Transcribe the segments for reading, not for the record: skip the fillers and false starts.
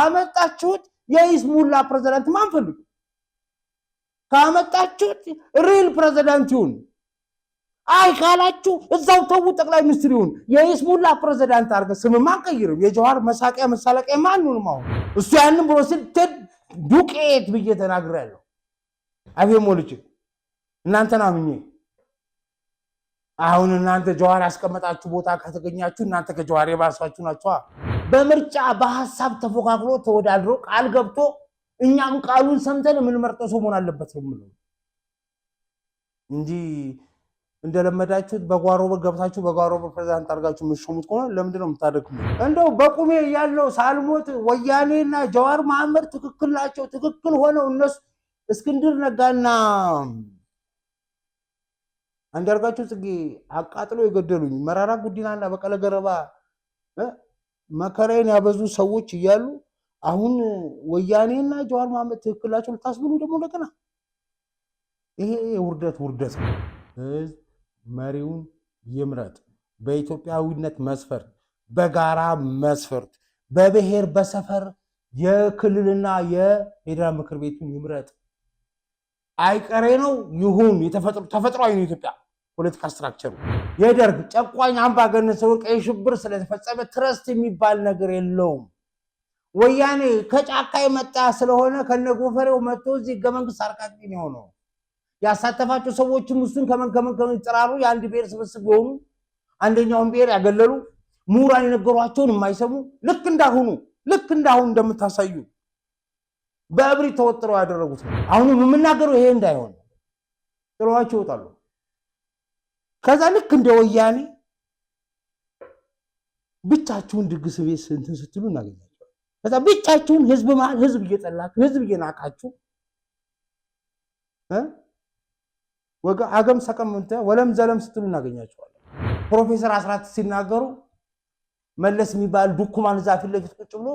ካመጣችሁት የይስሙላ ፕሬዝዳንት ማን ፈልጉ ካመጣችሁት ሪል ፕሬዝዳንት ይሁን አይ ካላችሁ እዛው ተው ጠቅላይ ሚኒስትር ይሁን የይስሙላ ፕሬዝዳንት አርገ ስም ማን ቀይሩ የጀዋር መሳቂያ መሳለቂያ ማን ነው ማው እሱ ያንን ብሎ ሲል ዱቄት ብዬ ተናግሬያለሁ አቤ ሞልጭ እናንተና ምኝ አሁን እናንተ ጀዋር ያስቀመጣችሁ ቦታ ከተገኛችሁ እናንተ ከጀዋር የባሳችሁ ናችሁ በምርጫ በሐሳብ ተፎካክሎ ተወዳድሮ ቃል ገብቶ እኛም ቃሉን ሰምተን ምን መርጠው ሰው መሆን አለበት ነው እንጂ እንደለመዳችሁት በጓሮ በገብታችሁ በጓሮ በፕሬዝዳንት አርጋችሁ ምሽሙት ቆነ ለምንድን ነው የምታደርጉት እንደው በቁሜ ያለው ሳልሞት ወያኔና ጀዋር መሐመድ ትክክል ናቸው ትክክል ሆነው እነሱ እስክንድር ነጋና አንዳርጋችሁ ጽጌ አቃጥሎ የገደሉኝ መራራ ጉዲናና በቀለ ገረባ መከራዬን ያበዙ ሰዎች ይያሉ አሁን ወያኔና ጀዋር መሐመድ ትክክል ናቸው ልታስብሉ ደግሞ እንደገና ይሄ ውርደት መሪውን ይምረጥ በኢትዮጵያዊነት መስፈርት በጋራ መስፈርት በብሔር በሰፈር የክልልና የፌደራል ምክር ቤቱን ይምረጥ አይቀሬ ነው ይሁን ተፈጥሯዊ ነው ኢትዮጵያ ፖለቲካ ስትራክቸሩ የደርግ ጨቋኝ አምባገነን ሰው ቀይ ሽብር ስለተፈጸመ ትረስት የሚባል ነገር የለውም ወያኔ ከጫካ የመጣ ስለሆነ ከነጎፈሬው መጥቶ እዚህ ገመንግስ አርቃቂ ነው ነው ያሳተፋቸው ሰዎችም እሱን ከመን ይጥራሩ የአንድ ብሔር ስብስብ ሆኑ አንደኛውን ብሔር ያገለሉ ሙራን የነገሯቸውን የማይሰሙ ልክ እንዳሁኑ እንደምታሳዩ በእብሪ ተወጥረው ያደረጉት አሁን የምናገረው ይሄ እንዳይሆን ጥሏቸው ይወጣሉ ከዛ ልክ እንደ ወያኔ ብቻችሁን ድግስ ቤት እንትን ስትሉ እናገኛቸው ከዛ ብቻችሁን ህዝብ እየጠላችሁ ህዝብ እየናቃችሁ ወጋ አገም ሰቀምንተ ወለም ዘለም ስትሉ እናገኛቸዋለን ፕሮፌሰር አስራት ሲናገሩ መለስ የሚባል ዱኩማን ዛፍ ለፊት ቁጭ ብሎ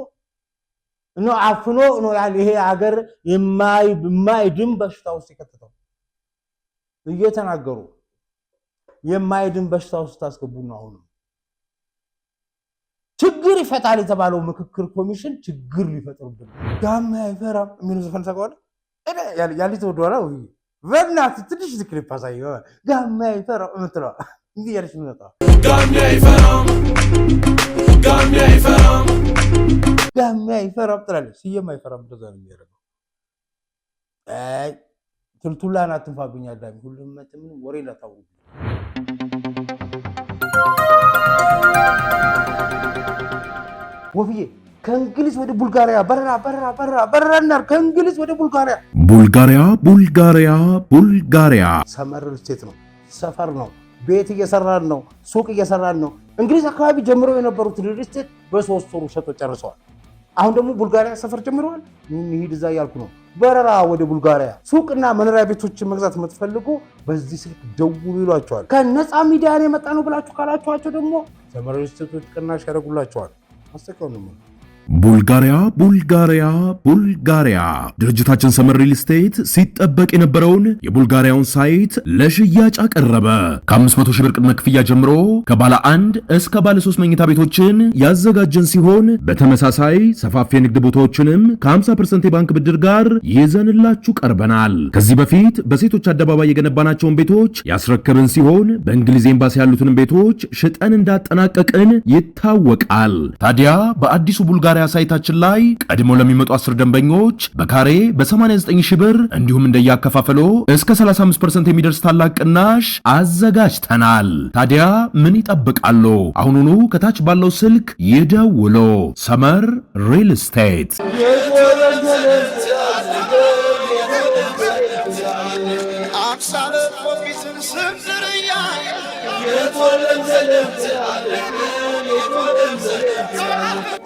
ነው አፍኖ ነው ያለ ይሄ ሀገር የማይድም በሽታ ውስጥ ይከተታው እየተናገሩ የማይድም በሽታ ውስጥ ታስገቡ ነው አሁን ችግር ይፈታል የተባለው ምክክር ኮሚሽን ችግር ሊፈጥሩብን ጋማ ይፈራ ምን ዘፈን ተቆለ ያሊ ተወደራ ወይ ወናት ትንሽ ዝክሪ ፓሳይ ጋማ ይፈራ እንትራ እንዴ ያርሽ ነው ጋማ ይፈራ ትላለች ሲየማ ይፈራ እንደዛ ነው የሚያደርገው ትልቱላና አትንፋብኛ ዳሚ ሁሉም መጥም ወሬ ለታው ወፍዬ ከእንግሊዝ ወደ ቡልጋሪያ በረራና ከእንግሊዝ ወደ ቡልጋሪያ ሰመር ስቴት ነው ሰፈር ነው ቤት እየሰራን ነው ሱቅ እየሰራን ነው እንግሊዝ አካባቢ ጀምረው የነበሩት ሪል ስቴት በሶስት ወሩ ሸጦ ጨርሰዋል አሁን ደግሞ ቡልጋሪያ ሰፈር ጀምረዋል እንሂድ እዛ ያልኩ ነው በረራ ወደ ቡልጋሪያ ሱቅና መኖሪያ ቤቶችን መግዛት የምትፈልጉ በዚህ ስልክ ደውሉ ይሏቸዋል ከነፃ ሚዲያ ነው የመጣ ነው ብላችሁ ካላችኋቸው ደግሞ ሰመር ስቴቶች ቅናሽ ያደርጉላቸዋል አስተካክሉ ነው ቡልጋሪያ ድርጅታችን ሰመር ሪል ስቴት ሲጠበቅ የነበረውን የቡልጋሪያውን ሳይት ለሽያጭ አቀረበ። ከ500 ሺህ ብር ቅድመ ክፍያ ጀምሮ ከባለ 1 እስከ ባለ 3 መኝታ ቤቶችን ያዘጋጀን ሲሆን በተመሳሳይ ሰፋፊ የንግድ ቦታዎችንም ከ50% የባንክ ብድር ጋር ይዘንላችሁ ቀርበናል። ከዚህ በፊት በሴቶች አደባባይ የገነባናቸውን ቤቶች ያስረከብን ሲሆን በእንግሊዝ ኤምባሲ ያሉትን ቤቶች ሽጠን እንዳጠናቀቅን ይታወቃል። ታዲያ በአዲሱ ቡልጋሪያ ሳይታችን ላይ ቀድሞ ለሚመጡ 10 ደንበኞች በካሬ በ89 ሺህ ብር እንዲሁም እንደያከፋፈሎ እስከ 35% የሚደርስ ታላቅ ቅናሽ አዘጋጅተናል። ታዲያ ምን ይጠብቃሉ? አሁኑኑ ከታች ባለው ስልክ ይደውሉ። ሰመር ሪል ስቴት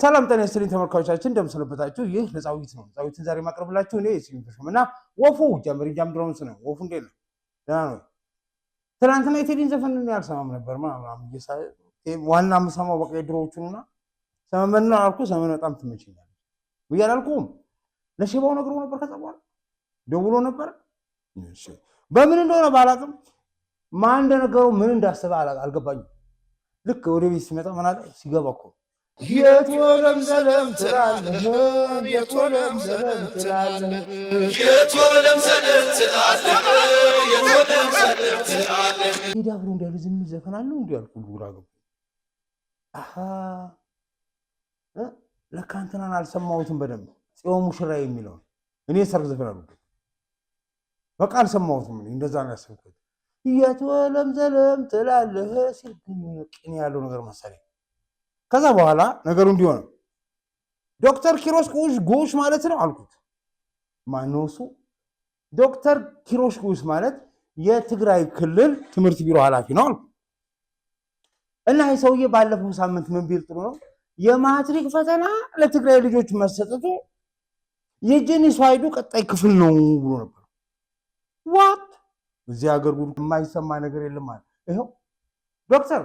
ሰላም ጤና ይስጥልኝ ተመልካቾቻችን እንደምሰነበታችሁ ይህ ለጻዊት ነው ጻዊትን ዛሬ ማቅረብላችሁ እኔ ሲምፈሽምና ወፉ ጀምሪጃም ድሮንስ ነው ወፉ እንዴት ነው ደህና ነው ትናንትና የቴዲን ዘፈን ነው ያልሰማም ነበር ማም ይሳይ ዋና ምሰማው በቃ ድሮዎቹና ሰመመና አልኩ ሰመመና በጣም ትመችኛል ወያላልኩም ለሽባው ነግሮ ነበር ከጸባው ደውሎ ነበር እሺ በምን እንደሆነ ባላቅም ማን እንደነገረው ምን እንዳሰበ አልገባኝም ልክ ወደ ቤት ሲመጣ ማናለ ሲገባኮ የትወለም ዘለም ትላለህ የትወለም ዘለም ትላለህ የትወለም ዘለም ትላለህ የትወለም ዘለም ትላለህ ሄዳ ብሎ እንዳሉ ዝም ይዘፈናሉ እንዲ ያልኩ ጉራ ገቡ አሃ ለካ እንትናን አልሰማሁትም በደንብ ጽዮን ሙሽራ የሚለው እኔ ሰርግ ዘፈናሉ በቃ አልሰማሁትም እንደዛ ነው ያሰብኩት የትወለም ዘለም ትላለህ ሲል ቅኔ ያለው ነገር መሰለኝ ከዛ በኋላ ነገሩ እንዲሆነ ዶክተር ኪሮስ ጎሽ ማለት ነው አልኩት ማነው እሱ ዶክተር ኪሮስ ጎሽ ማለት የትግራይ ክልል ትምህርት ቢሮ ኃላፊ ነው አልኩት እና ይሄ ሰውዬ ባለፈው ሳምንት ምን ቢል ጥሩ ነው የማትሪክ ፈተና ለትግራይ ልጆች መሰጠቱ የጄኖሳይዱ ቀጣይ ክፍል ነው ብሎ ነበር ዋት እዚህ ሀገር ጉድ የማይሰማ ነገር የለም ማለት ይሄው ዶክተር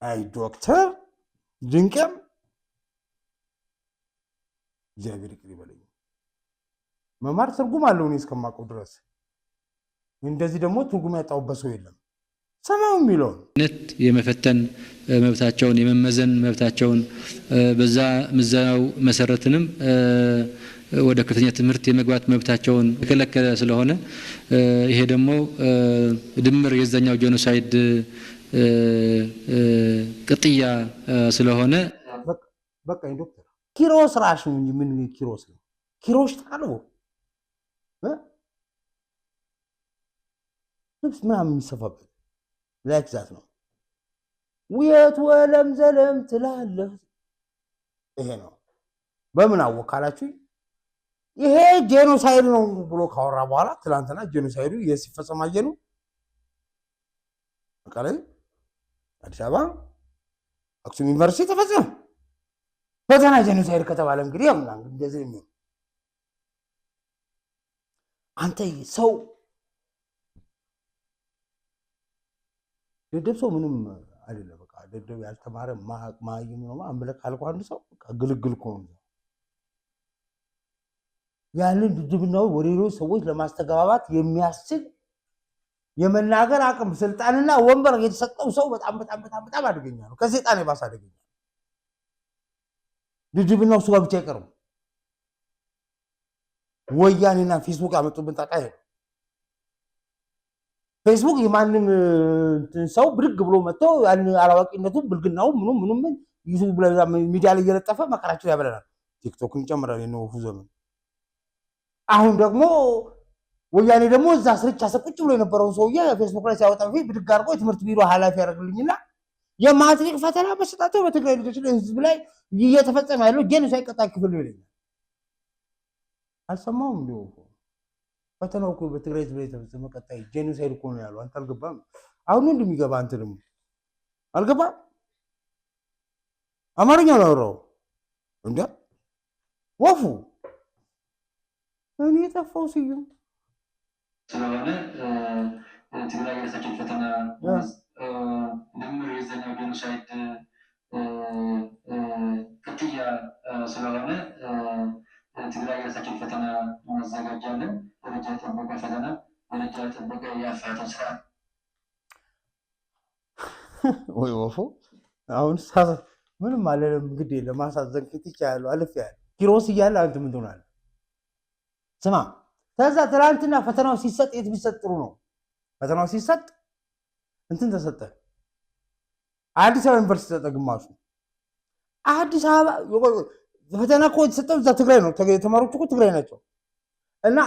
አይ ዶክተር ድንቅም እግዚአብሔር ይቅር ይበለኝ መማር ትርጉም አለው እኔ እስከማውቀው ድረስ እንደዚህ ደግሞ ትርጉም ያጣውበት ሰው የለም ሰማው የሚለው የመፈተን መብታቸውን የመመዘን መብታቸውን በዛ ምዘናው መሰረትንም ወደ ከፍተኛ ትምህርት የመግባት መብታቸውን የከለከለ ስለሆነ ይሄ ደግሞ ድምር የዛኛው ጄኖሳይድ ቅጥያ ስለሆነ በቃ ዶክተር ኪሮስ ራሱ እንጂ ምን ኪሮስ ነው ኪሮስ ታለው ልብስ ምናምን የሚሰፋበት ላይክ ዛት ነው የትወለም ዘለም ትላለህ ይሄ ነው በምን አወቃላችሁ ይሄ ጄኖሳይድ ነው ብሎ ካወራ በኋላ ትላንትና ጄኖሳይዱ የሲፈጸም አየኑ በቃ አዲስ አበባ አክሱም ዩኒቨርሲቲ ተፈጸመ ፈተና ጄኖሳይድ ከተባለ እንግዲህ ያምናል እንደዚህ ነው አንተ ሰው ደደብ ሰው ምንም አይደለም በቃ ደደብ ያልተማረ ማይም ነው አምለክ አልቆ አንድ ሰው በቃ ግልግል እኮ ነው ያንን ድድብናው ወደ ሌሎች ሰዎች ለማስተጋባባት የሚያስችል የመናገር አቅም ስልጣንና ወንበር የተሰጠው ሰው በጣም አደገኛ ነው ከሰይጣን የባሰ አደገኛ ድድብናው ሰው ብቻ አይቀርም ወያኔና ፌስቡክ ያመጡብን ጣጣ ይሄ ፌስቡክ የማንም ሰው ብድግ ብሎ መጥቶ ያን አላዋቂነቱ ብልግናው ምኑም ዩቲዩብ ላይ ሚዲያ ላይ እየለጠፈ መከራችን ያበለናል ቲክቶክን ጨምረን ነው ዘመን አሁን ደግሞ ወያኔ ደግሞ እዛ ስርቻ ሰቁጭ ብሎ የነበረው ሰውዬ ፌስቡክ ላይ ሲያወጣ ፊት ብድግ አድርጎ የትምህርት ቢሮ ኃላፊ ያደርግልኝና የማትሪክ ፈተና በስጣቸው በትግራይ ልጆች ላይ ህዝብ ላይ እየተፈጸመ ያለው ጄኖሳይድ ቀጣይ ክፍል ነው ይለኛል አልሰማውም እንዴ ፈተናው እኮ በትግራይ ህዝብ ላይ የተፈጸመ ቀጣይ ጄኖሳይድ እኮ ነው ያለው አንተ አልገባም አሁን እንደሚገባ አንተ ደግሞ አልገባም አማርኛ ነው ያወራው እንዴ ወፉ እኔ የጠፋው ስዩም ስለሆነ ትግራይ የራሳችን ፈተና ድምር የዛኛው ጄኖሳይድ ቅጥያ ስለሆነ ትግራይ የራሳችን ፈተና እናዘጋጃለን ደረጃ የጠበቀ ፈተና ደረጃ የጠበቀ የአፈታተን ስርዓት ወይ ወፉ አሁን ምንም አለለም እንግዲህ ለማሳዘን ክትቻ ያለው አለፍ ያለ ኪሮስ እያለ አንተ ምን ትሆናለህ ስማ ከዛ ትላንትና ፈተናው ሲሰጥ የት ቢሰጥ ጥሩ ነው ፈተናው ሲሰጥ እንትን ተሰጠ አዲስ አበባ ዩኒቨርሲቲ ተሰጠ ግማሹ አዲስ አበባ ፈተና እኮ የተሰጠው እዛ ትግራይ ነው ተማሪዎቹ እኮ ትግራይ ናቸው እና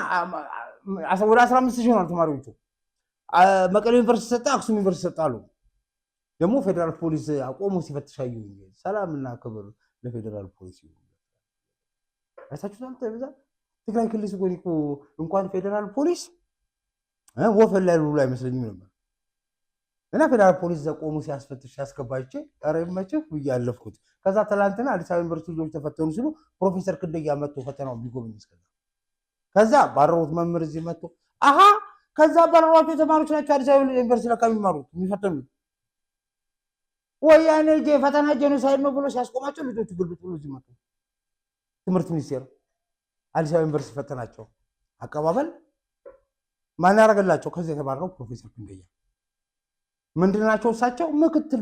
ወደ 15000 ሆኗል ተማሪዎቹ መቀሌ ዩኒቨርሲቲ ሰጠ አክሱም ዩኒቨርሲቲ ሰጣሉ ደግሞ ፌደራል ፖሊስ አቆሞ ሲፈትሻዩ ሰላምና ክብር ለፌደራል ፖሊስ አይታችሁታል ተብዛ ትግራይ ክልል ሲጎን እኮ እንኳን ፌደራል ፖሊስ ወፈል ላይ ሁሉ አይመስለኝም ነበር እና ፌደራል ፖሊስ ዘቆሙ ሲያስፈትሽ ሲያስገባቸው አረመጭፍ ይያለፍኩት ከዛ ትላንትና አዲስ አበባ ዩኒቨርሲቲ ልጆች ተፈተኑ ሲሉ ፕሮፌሰር ክንደያ መጥቶ ፈተናው ቢጎበኝ ከዛ ባረሩት መምህር እዚህ መጥቶ አሃ ከዛ ባረሯቸው ተማሪዎች ናቸው አዲስ አበባ ዩኒቨርሲቲ ላይ የሚማሩት የሚፈተኑት ወያኔ ፈተና ጄኖሳይድ ነው ብሎ ሲያስቆማቸው ልጆቹ ግልብጥ ብሎ እዚህ መጡ ትምህርት ሚኒስቴር አዲስ አበባ ዩኒቨርሲቲ ፈተናቸው አቀባበል ማን ያደረገላቸው ከዚህ የተባረረው ፕሮፌሰር ክንደያ ምንድናቸው እሳቸው? ምክትል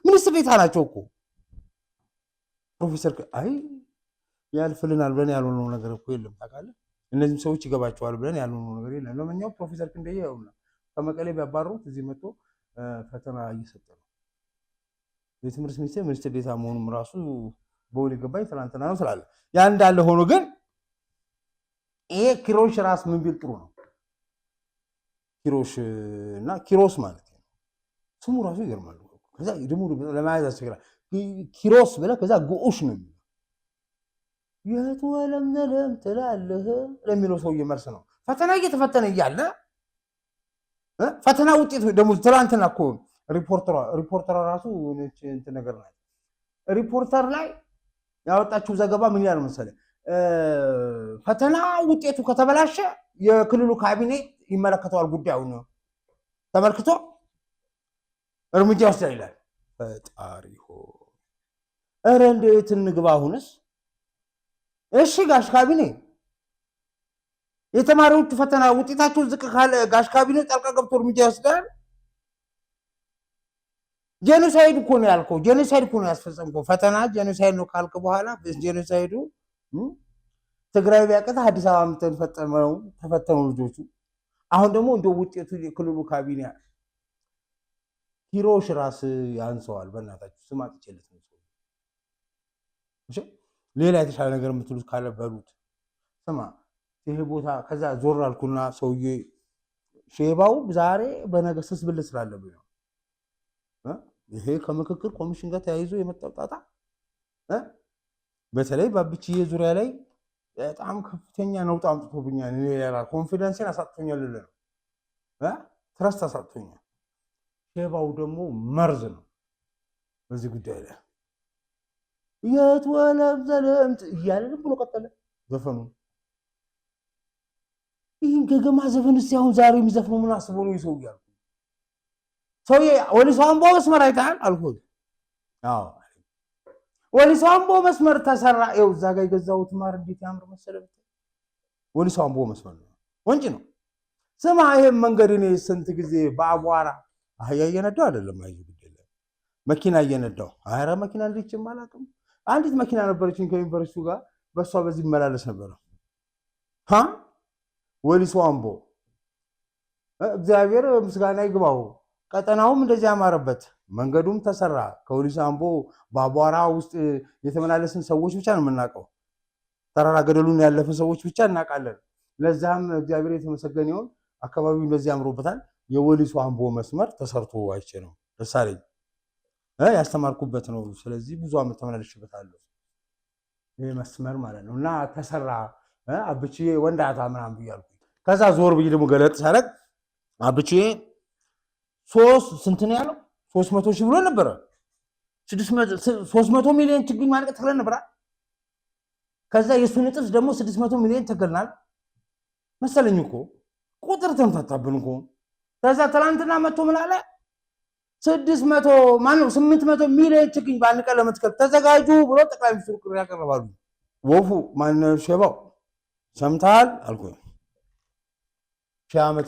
ሚኒስትር ዴኤታ ናቸው እኮ ፕሮፌሰር። አይ ያልፍልናል ብለን ያልሆነው ነገር እኮ የለም ታውቃለህ። እነዚህም ሰዎች ይገባቸዋል ብለን ያልሆነው ነገር የለም። ለማንኛውም ፕሮፌሰር ክንደዬ ያውና ከመቀሌ ቢያባሩት እዚህ መጥቶ ፈተና እየሰጠ ነው። የትምህርት ሚኒስቴር ሚኒስትር ዴኤታ መሆኑም ራሱ በውል የገባኝ ትናንትና ነው ስላለ ያ እንዳለ ሆኖ ግን ይሄ ኪሮሽ ራስ ምን ቢል ጥሩ ነው። ኪሮሽ እና ኪሮስ ማለት ነው ስሙ ራሱ ይገርማል። ከዛ ደግሞ ለማያዝ ያስቸግራል። ኪሮስ ብለህ ከዛ ጉዑሽ ነው የሚለው የት ወለምዘለም ትላለህ ለሚለው ሰውዬ መልስ ነው። ፈተና እየተፈተነ እያለ ፈተና ውጤት ደግሞ ትናንትና እኮ ሪፖርተሯ ራሱ እንትን ነገር ናት። ሪፖርተር ላይ ያወጣችው ዘገባ ምን ያህል መሰለህ? ፈተና ውጤቱ ከተበላሸ የክልሉ ካቢኔ ይመለከተዋል፣ ጉዳዩን ተመልክቶ እርምጃ ይወስዳል ይላል። ፈጣሪ ሆይ ኧረ እንዴት እንግባ አሁንስ? እሺ ጋሽ ካቢኔ የተማሪዎቹ ፈተና ውጤታቸው ዝቅ ካለ ጋሽ ካቢኔ ጣልቃ ገብቶ እርምጃ ይወስዳል። ጄኖሳይድ እኮ ነው ያልከው፣ ጄኖሳይድ እኮ ነው ያስፈጸምከው። ፈተና ጄኖሳይድ ነው ካልክ በኋላ ጄኖሳይዱ ትግራይ ቢያቀታ አዲስ አበባ ተፈተኑ ልጆቹ። አሁን ደግሞ እንደ ውጤቱ የክልሉ ካቢኔ ኪሮሽ ራስ ያንሰዋል። በእናታችሁ ስም አጥቼለት ነው። ሌላ የተሻለ ነገር የምትሉት ካለ በሉት። ስማ ይሄ ቦታ ከዛ ዞር አልኩና ሰውዬ ሼባው ዛሬ በነገስስ ብል ስላለብኝ ነው። ይሄ ከምክክር ኮሚሽን ጋር ተያይዞ የመጣው ጣጣ በተለይ በአብችዬ ዙሪያ ላይ በጣም ከፍተኛ ነውጥ አምጥቶብኛል። እኔ ኮንፊደንስን አሳጥቶኛል ነው ትረስት አሳጥቶኛል። ሼባው ደግሞ መርዝ ነው በዚህ ጉዳይ ላይ የት ወለም ዘለምት እያለ ብሎ ቀጠለ ዘፈኑ። ይህን ገገማ ዘፈን እስቲ አሁን ዛሬ የሚዘፍነው ምን አስቦ ነው ይሰው እያልኩ ሰውዬ ወሊሶ አምቦ መስመር አይተሃል አልኩት። አዎ ወሊሶ አምቦ መስመር ተሰራ። ይኸው እዛ ጋር የገዛሁት ማር እንዴት ያምር መሰለህ። ወሊሶ አምቦ መስመር ነው ወንጭ ነው። ስማ ይሄን መንገድ እኔ ስንት ጊዜ በአቧራ አህያ እየነዳሁ አይደለም አይዙ ግዴለ መኪና እየነዳሁ ኧረ መኪና እንዴትም አላውቅም። አንዲት መኪና ነበረችኝ ከዩኒቨርሲቲው ጋር በሷ በዚህ መላለስ ነበር። ወሊሶ አምቦ እግዚአብሔር ምስጋና ይግባው። ቀጠናውም እንደዚህ ያማረበት መንገዱም ተሰራ። ከወሊሶ አምቦ በአቧራ ውስጥ የተመላለስን ሰዎች ብቻ ነው የምናውቀው። ተራራ ገደሉን ያለፍን ሰዎች ብቻ እናውቃለን። ለዛም እግዚአብሔር የተመሰገነ ይሁን። አካባቢው እንደዚህ ያምሮበታል። የወሊሶ አምቦ መስመር ተሰርቶ አይቼ ነው ደስ አለኝ። ያስተማርኩበት ነው። ስለዚህ ብዙ ዓመት ተመላለሽበታለሁ ይሄ መስመር ማለት ነው። እና ተሰራ አብችዬ ወንዳታ ምናምን ብያለሁ። ከዛ ዞር ብዬ ደግሞ ገለጥ ሳረግ አብችዬ ስንት ነው ያለው? 300 ሺህ ብሎ ነበረ። 300 ሚሊዮን ችግኝ ማልቀት ተክለን ነበር። ከዛ የሱን እጥፍ ደግሞ 600 ሚሊዮን ተክለናል መሰለኝ እኮ ቁጥር ተምታታብን እኮ። ከዛ ትናንትና መጥቶ ምን አለ? 800 ሚሊዮን ችግኝ በአንድ ቀን ለመትከል ተዘጋጁ ብሎ ጠቅላይ ሚኒስትሩ ጥሪ ያቀርባሉ። ወፉ ማን ሼባው ሰምተሃል አልኩኝ። ሺህ ዓመት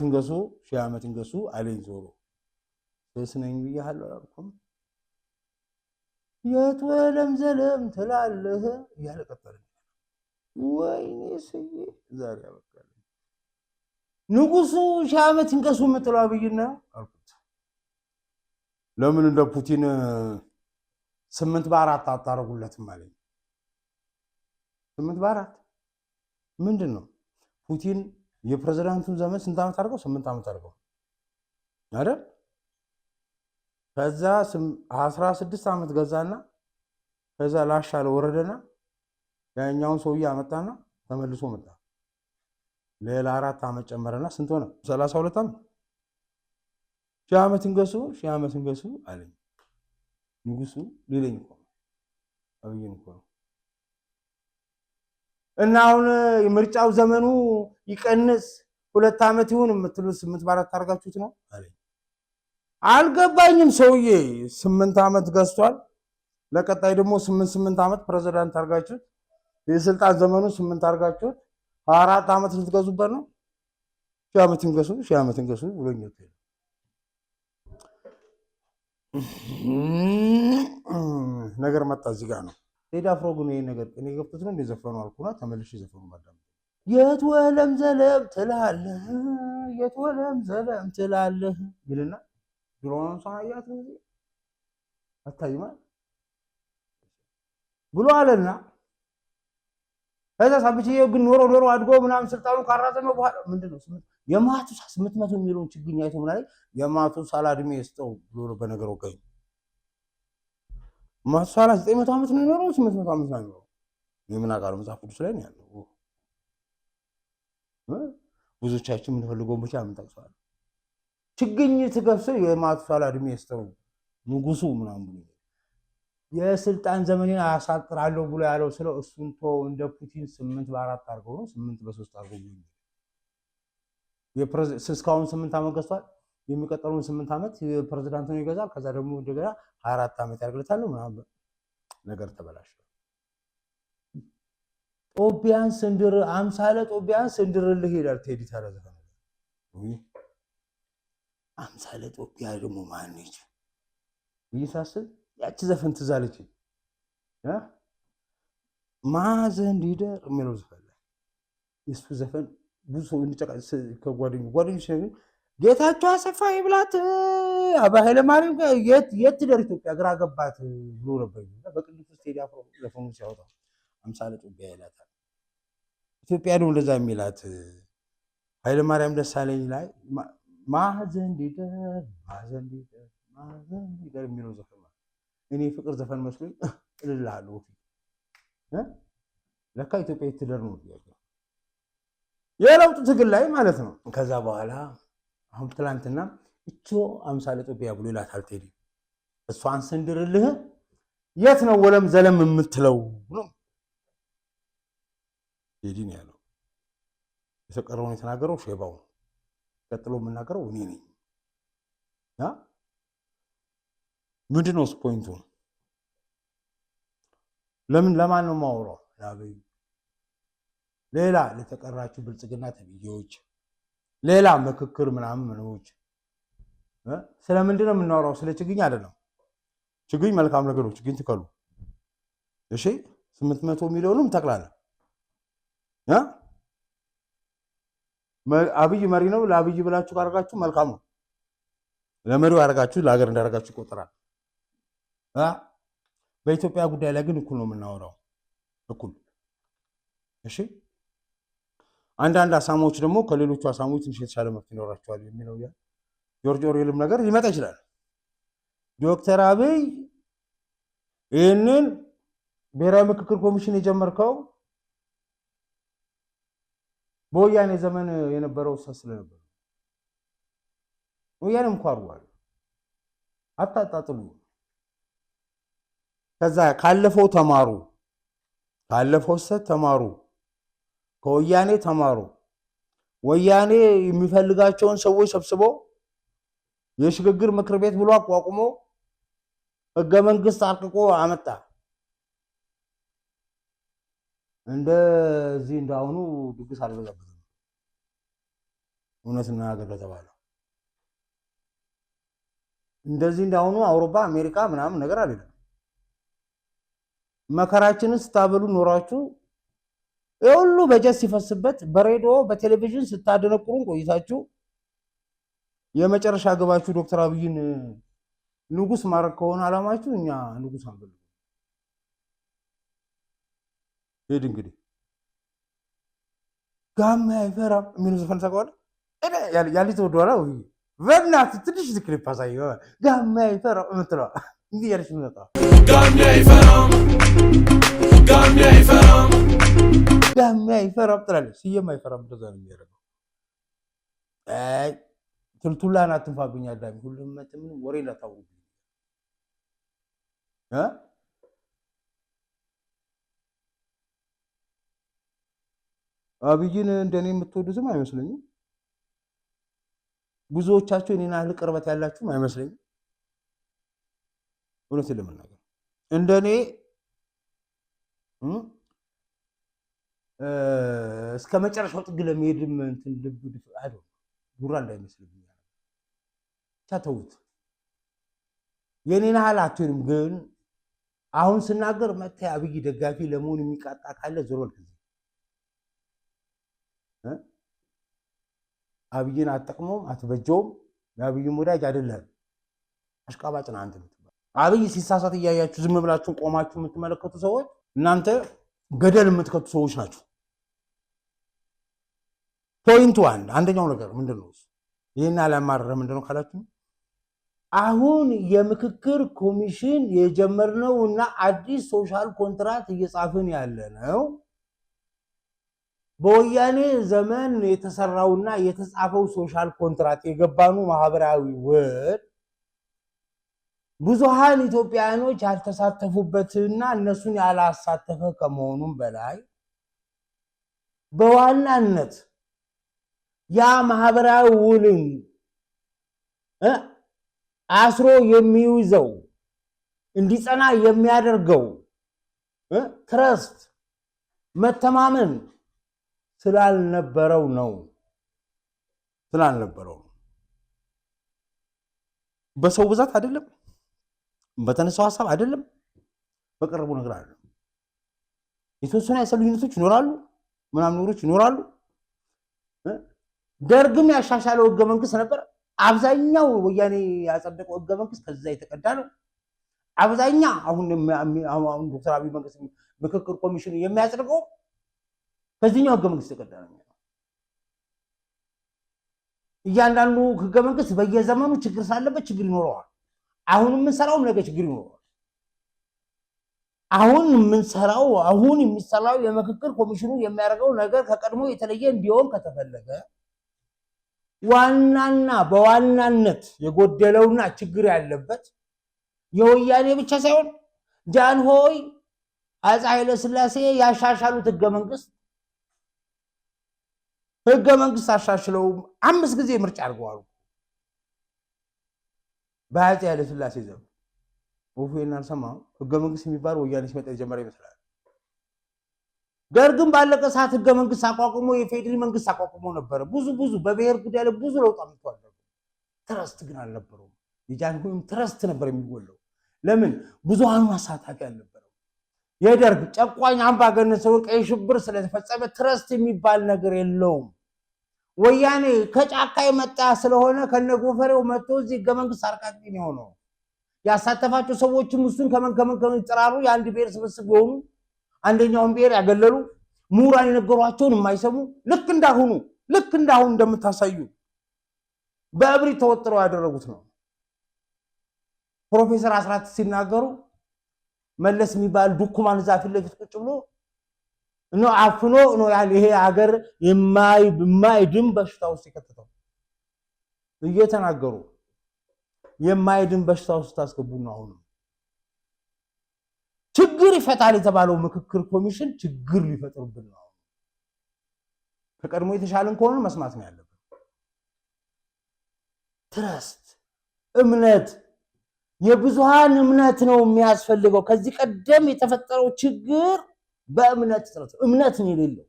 እንገሱ አለኝ ዞሮ ስነኝ ብያለሁ አላልኩም? የት ወለም ዘለም ትላለህ እያለ ቀጠለ። ወይኔ ስዬ ዛሬ ያበቃል። ንጉሱ ሺህ ዓመት እንገሱ የምትለው አብይና አልኩት። ለምን እንደ ፑቲን 8/4 አታረጉለትም አለኝ። 8/4 ምንድን ነው? ፑቲን የፕሬዝዳንቱን ዘመን ስንት ዓመት አድርገው? 8 ዓመት አድርገው አይደል? ከዛ 16 ዓመት ገዛና ከዛ ላሻለ ወረደና ያኛውን ሰውዬ አመጣና ተመልሶ መጣ። ሌላ 4 ዓመት ጨመረና ስንት ሆነ? 32 ዓመት። ሺህ ዓመት እንገሱ አለኝ ንጉሱ። ሊለኝ እኮ አብይን እኮ ነው። እና አሁን የምርጫው ዘመኑ ይቀንስ 2 ዓመት ይሁን የምትሉት 8/4 አድርጋችሁት ነው አለኝ። አልገባኝም። ሰውዬ 8 ዓመት ገዝቷል። ለቀጣይ ደግሞ 8 ዓመት ፕሬዝዳንት አድርጋችሁት የስልጣን ዘመኑ 8 አድርጋችሁት 4 ዓመት ልትገዙበት ነው። ሺህ ዓመት እንገሱ ብሎኛል። ነገር መጣ እዚህ ጋር ነው። ቴዲ አፍሮ ግን ይሄን ነገር እኔ ገብቶት ነው እንደዘፈኑ አልኩና ተመልሼ ዘፈኑ ማዳም የት ወለም ዘለም ትላለህ የት ወለም ዘለም ትላለህ ይልና ድሮውን ሳያት ነው አታይማ ብሎ አለና ከዛ ሳብቺዬ ግን ኖሮ አድጎ ምናምን ስልጣኑ ካራዘመ በኋላ ምንድነው የማቱ 800 ሚሊዮን ችግኝ አይቶ ምናምን የማቱ ሳላ እድሜ ይስጠው ብሎ በነገር ወገኝ ማቱ ሳላ 900 ዓመት ነው የኖረው 800 ዓመት ነው የኖረው የምን አቃሉ መጽሐፍ ቅዱስ ላይ ነው ያለው ብዙዎቻችን የምንፈልገው ብቻ የምንጠቅሰዋል ችግኝ ትገብሰው የማቱ ሳላ እድሜ ይስጠው ንጉሱ ምናምን ብሎ የስልጣን ዘመኔን አሳጥራለሁ ብሎ ያለው ስለው እሱን እንደ ፑቲን 8 በ4 አድርገው ነው 8 በ3 አድርገው ነው የፕሬዝዳንት እስካሁን 8 ዓመት ገዝቷል የሚቀጥለውን 8 ዓመት ፕሬዝዳንቱን ይገዛል ከዛ ደግሞ እንደገና 24 ዓመት ያርግለታል ምናምን ነገር ተበላሽ ጦቢያን ስንድር አምሳለ ጦቢያን ስንድርልህ ይላል ቴዲ ታረዘ አምሳለ ጦቢያ ደግሞ ማን ነች ይሳስብ ያቺ ዘፈን ትዛለች ማዘን ሊደር የሚለው ዘፈን እሱ ዘፈን ብዙ ሰው እንዲጨቃጭ ከጓደኞች ጌታቸው አሰፋ ይብላት አባ ኃይለ ማርያም የት ደር ኢትዮጵያ ግራ ገባት ብሎ ነበር በቅዱስ ቴዲ አፍሮ ዘፈኑ ሲያወጣው አምሳለ ጦቢያ ይላታል ኢትዮጵያ ነው እንደዛ የሚላት ኃይለ ማርያም ደሳለኝ ላይ ማዘን ሊደር የሚለው ዘፈን እኔ ፍቅር ዘፈን መስሎኝ እልልሃለሁ ለካ ኢትዮጵያ የትደር ነው የለውጥ ትግል ላይ ማለት ነው ከዛ በኋላ አሁን ትላንትና እቾ አምሳለ ጦቢያ ብሎ ይላታል ቴዲ እሷን ስንድርልህ የት ነው ወለም ዘለም የምትለው ነው ቴዲ ነው ያለው የተቀረውን የተናገረው ሼባው ቀጥሎ የምናገረው እኔ ነኝ ምንድነው ፖይንቱ ለምን ለማን ነው ማውራው ያበይ ሌላ ለተቀራችሁ ብልጽግና ተብዬዎች ሌላ ምክክር ምናምን ምንዎች ስለምንድነው የምናወራው ስለ ችግኝ አይደለም ችግኝ መልካም ነገር ነው ችግኝ ትከሉ እሺ 800 ሚሊዮንም ተክላለ አብይ መሪ ነው ለአብይ ብላችሁ ካርጋችሁ መልካም ነው ለመሪው አርጋችሁ ለሀገር እንዳረጋችሁ ይቆጠራል በኢትዮጵያ ጉዳይ ላይ ግን እኩል ነው የምናወራው እኩል እሺ አንዳንድ አሳሞች ደግሞ ከሌሎቹ አሳሞች ትንሽ የተሻለ መፍትሄ ይኖራቸዋል የሚለው ጆርጅ ኦርዌልም ነገር ሊመጣ ይችላል ዶክተር አብይ ይህንን ብሔራዊ ምክክር ኮሚሽን የጀመርከው በወያኔ ዘመን የነበረው ስለነበር ወያኔም ኳርዋል አታጣጥሉ ከዛ ካለፈው ተማሩ ካለፈው ተማሩ ከወያኔ ተማሩ ወያኔ የሚፈልጋቸውን ሰዎች ሰብስቦ የሽግግር ምክር ቤት ብሎ አቋቁሞ ህገ መንግስት አርቅቆ አመጣ እንደዚህ እንዳሁኑ ድግስ አልበዛበትም እውነትና ነገር ተባለ እንደዚህ እንዳሁኑ አውሮፓ አሜሪካ ምናምን ነገር አይደለም መከራችንን ስታበሉ ኖራችሁ የሁሉ በጀት ሲፈስበት በሬዲዮ በቴሌቪዥን ስታደነቁሩን ቆይታችሁ የመጨረሻ ገባችሁ ዶክተር አብይን ንጉስ ማረክ ከሆነ አላማችሁ እኛ ንጉስ አንፈልግም ሄድ እንግዲህ ጋማ አይፈራም ምን ዘፈን ታውቃለህ ያሊት ወደኋላ ወይ በእናት ትንሽ ዝክሪፕ አሳየው ጋማ አይፈራም የምትለው እንዲህ ያለች ምንጣ ጋማ አይፈራም ትላለች ሲየም አይፈራም እንደዛ ነው የሚያደርገው ትልቱላና አትንፋብኝ አዳሚ ሁሉም ምን ወሬ ላታውቁ አብይን እንደኔ የምትወዱትም አይመስለኝም ብዙዎቻችሁ እኔና ቅርበት ያላችሁም አይመስለኝም እውነቱን ለመናገር እንደኔ እስከ መጨረሻው ጥግ ለመሄድም እንትን ልብ አይደል ጉራ እንዳይመስልኝ ቻተውት የኔን ሐላቱንም ግን አሁን ስናገር መተ አብይ ደጋፊ ለመሆን የሚቃጣ ካለ ዞር በል ከዚህ አብይን አትጠቅመውም አትበጀውም የአብይም ወዳጅ አይደለም አሽቃባጭ ነህ አንተ አብይ ሲሳሳት እያያችሁ ዝም ብላችሁ ቆማችሁ የምትመለከቱ ሰዎች እናንተ ገደል የምትከቱ ሰዎች ናችሁ ፖይንት 1 አንደኛው ነገር ምንድነው ይሄን አላማረረ ምንድነው ካላችሁ አሁን የምክክር ኮሚሽን የጀመርነውና አዲስ ሶሻል ኮንትራክት እየጻፍን ያለነው በወያኔ ዘመን የተሰራውና የተጻፈው ሶሻል ኮንትራክት የገባኑ ማህበራዊ ውል ብዙሃን ኢትዮጵያውያኖች ያልተሳተፉበትና እነሱን ያላሳተፈ ከመሆኑም በላይ በዋናነት ያ ማህበራዊ ውልን አስሮ የሚይዘው እንዲጸና የሚያደርገው ትረስት መተማመን ስላልነበረው ነው በሰው ብዛት አይደለም በተነሳው ሐሳብ አይደለም በቀረቡ ነገር አይደለም የተወሰኑ ያሰሉ ዩኒቶች ይኖራሉ ምናምን ነገሮች ይኖራሉ ደርግም ያሻሻለው ህገ መንግስት ነበር አብዛኛው ወያኔ ያጸደቀው ህገ መንግስት ከዛ የተቀዳ ነው አብዛኛው አሁን ዶክተር አብይ መንግስት ምክክር ኮሚሽን የሚያጸድቀው ከዚህኛው ህገ መንግስት የተቀዳ ነው እያንዳንዱ ህገ መንግስት በየዘመኑ ችግር ሳለበት ችግር ይኖረዋል አሁን የምንሰራው ነገ ችግር ይኖረዋል አሁን የሚሰራው የምክክር ኮሚሽኑ የሚያደርገው ነገር ከቀድሞ የተለየ እንዲሆን ከተፈለገ ዋናና በዋናነት የጎደለውና ችግር ያለበት የወያኔ ብቻ ሳይሆን ጃንሆይ አፄ ኃይለ ሥላሴ ያሻሻሉት ህገ መንግስት አሻሽለው 5 ጊዜ ምርጫ አድርገዋል በአፄ ኃይለ ሥላሴ ዘመን ወፉና ሰማው ህገ መንግስት የሚባል ወያኔ ሲመጣ የጀመረ ይመስላል ደርግም ባለቀ ሰዓት ህገ መንግስት አቋቁሞ የፌደራል መንግስት አቋቁሞ ነበር ብዙ በብሔር ጉዳይ ላይ ብዙ ለውጥ አምጥቷል ትረስት ግን አልነበረው የጃንሆይም ትረስት ነበር የሚጎለው ለምን ብዙሃኑ አሳታፊ አልነበረው የደርግ ጨቋኝ አምባገነን ሰው ቀይ ሽብር ስለተፈጸመ ትረስት የሚባል ነገር የለውም ወያኔ ከጫካ የመጣ ስለሆነ ከነጎፈሬው መጥቶ እዚህ ህገ መንግስት አርቃቂ ነው ያሳተፋቸው ሰዎችም እሱን ከመን ይጠራሩ የአንድ ብሔር ስብስብ ሆኑ አንደኛውን ብሔር ያገለሉ ምሁራን የነገሯቸውን የማይሰሙ ልክ እንዳሁኑ እንደምታሳዩ በእብሪት ተወጥረው ያደረጉት ነው ፕሮፌሰር አስራት ሲናገሩ መለስ የሚባል ዱኩማን ዛፍ ለፊት ቁጭ ብሎ ነው አፍኖ ነው ይሄ ሀገር የማይድን በሽታ ውስጥ ይከተተው እየተናገሩ የማይድን በሽታ ውስጥ ታስገቡና አሁን ችግር ይፈታል የተባለው ምክክር ኮሚሽን ችግር ሊፈጥርብን ነው ከቀድሞ የተሻለን ከሆነ መስማት ነው ያለብን ትረስት እምነት የብዙሃን እምነት ነው የሚያስፈልገው ከዚህ ቀደም የተፈጠረው ችግር በእምነት እምነት ነው የሌለው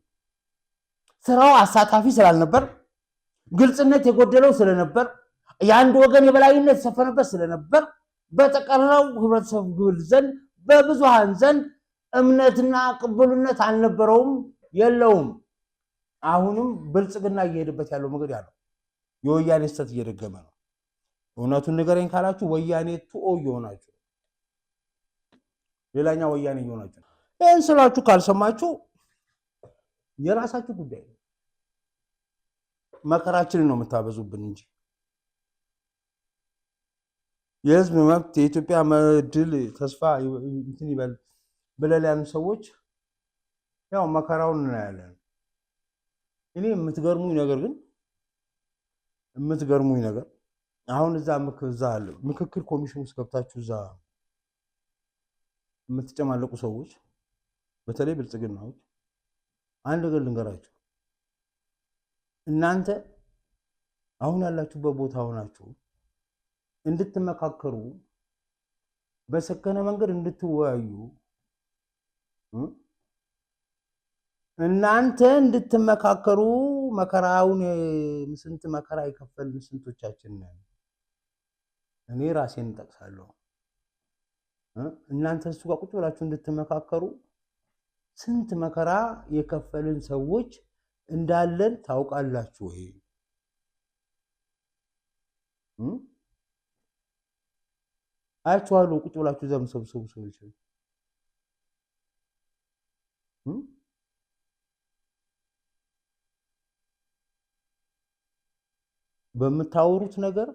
ስራው አሳታፊ ስላልነበር ግልጽነት የጎደለው ስለነበር የአንድ ወገን የበላይነት ሰፈነበት ስለነበር በተቀረው ህብረተሰብ ግብል ዘንድ በብዙሃን ዘንድ እምነትና ቅቡልነት አልነበረውም የለውም አሁንም ብልጽግና እየሄደበት ያለው መንገድ ያለው የወያኔ ስተት እየደገመ ነው እውነቱን ንገረኝ ካላችሁ ወያኔ ቱኦ ይሆናችሁ ሌላኛው ወያኔ ይሆናችሁ ይሄን ስላችሁ ካልሰማችሁ የራሳችሁ ጉዳይ መከራችንን ነው የምታበዙብን እንጂ የህዝብ መብት የኢትዮጵያ ድል ተስፋ እንትን ይበል ብለላን ሰዎች ያው መከራውን እናያለን እኔ የምትገርሙኝ ነገር አሁን እዛ ምክክር ኮሚሽን ውስጥ ገብታችሁ እዛ የምትጨማለቁ ሰዎች በተለይ ብልጽግናዎች አንድ ነገር ልንገራችሁ እናንተ አሁን ያላችሁበት ቦታ ሆናችሁ እንድትመካከሩ በሰከነ መንገድ እንድትወያዩ እናንተ እንድትመካከሩ መከራውን ስንት መከራ ይከፈልን ስንቶቻችን ነን እኔ ራሴን እንጠቅሳለሁ እናንተ እሱ ጋር ቁጭ ብላችሁ እንድትመካከሩ ስንት መከራ የከፈልን ሰዎች እንዳለን ታውቃላችሁ ወይ? አያችኋለሁ ቁጭ ብላችሁ ዘምሰብሰቡ ሰዎች በምታወሩት ነገር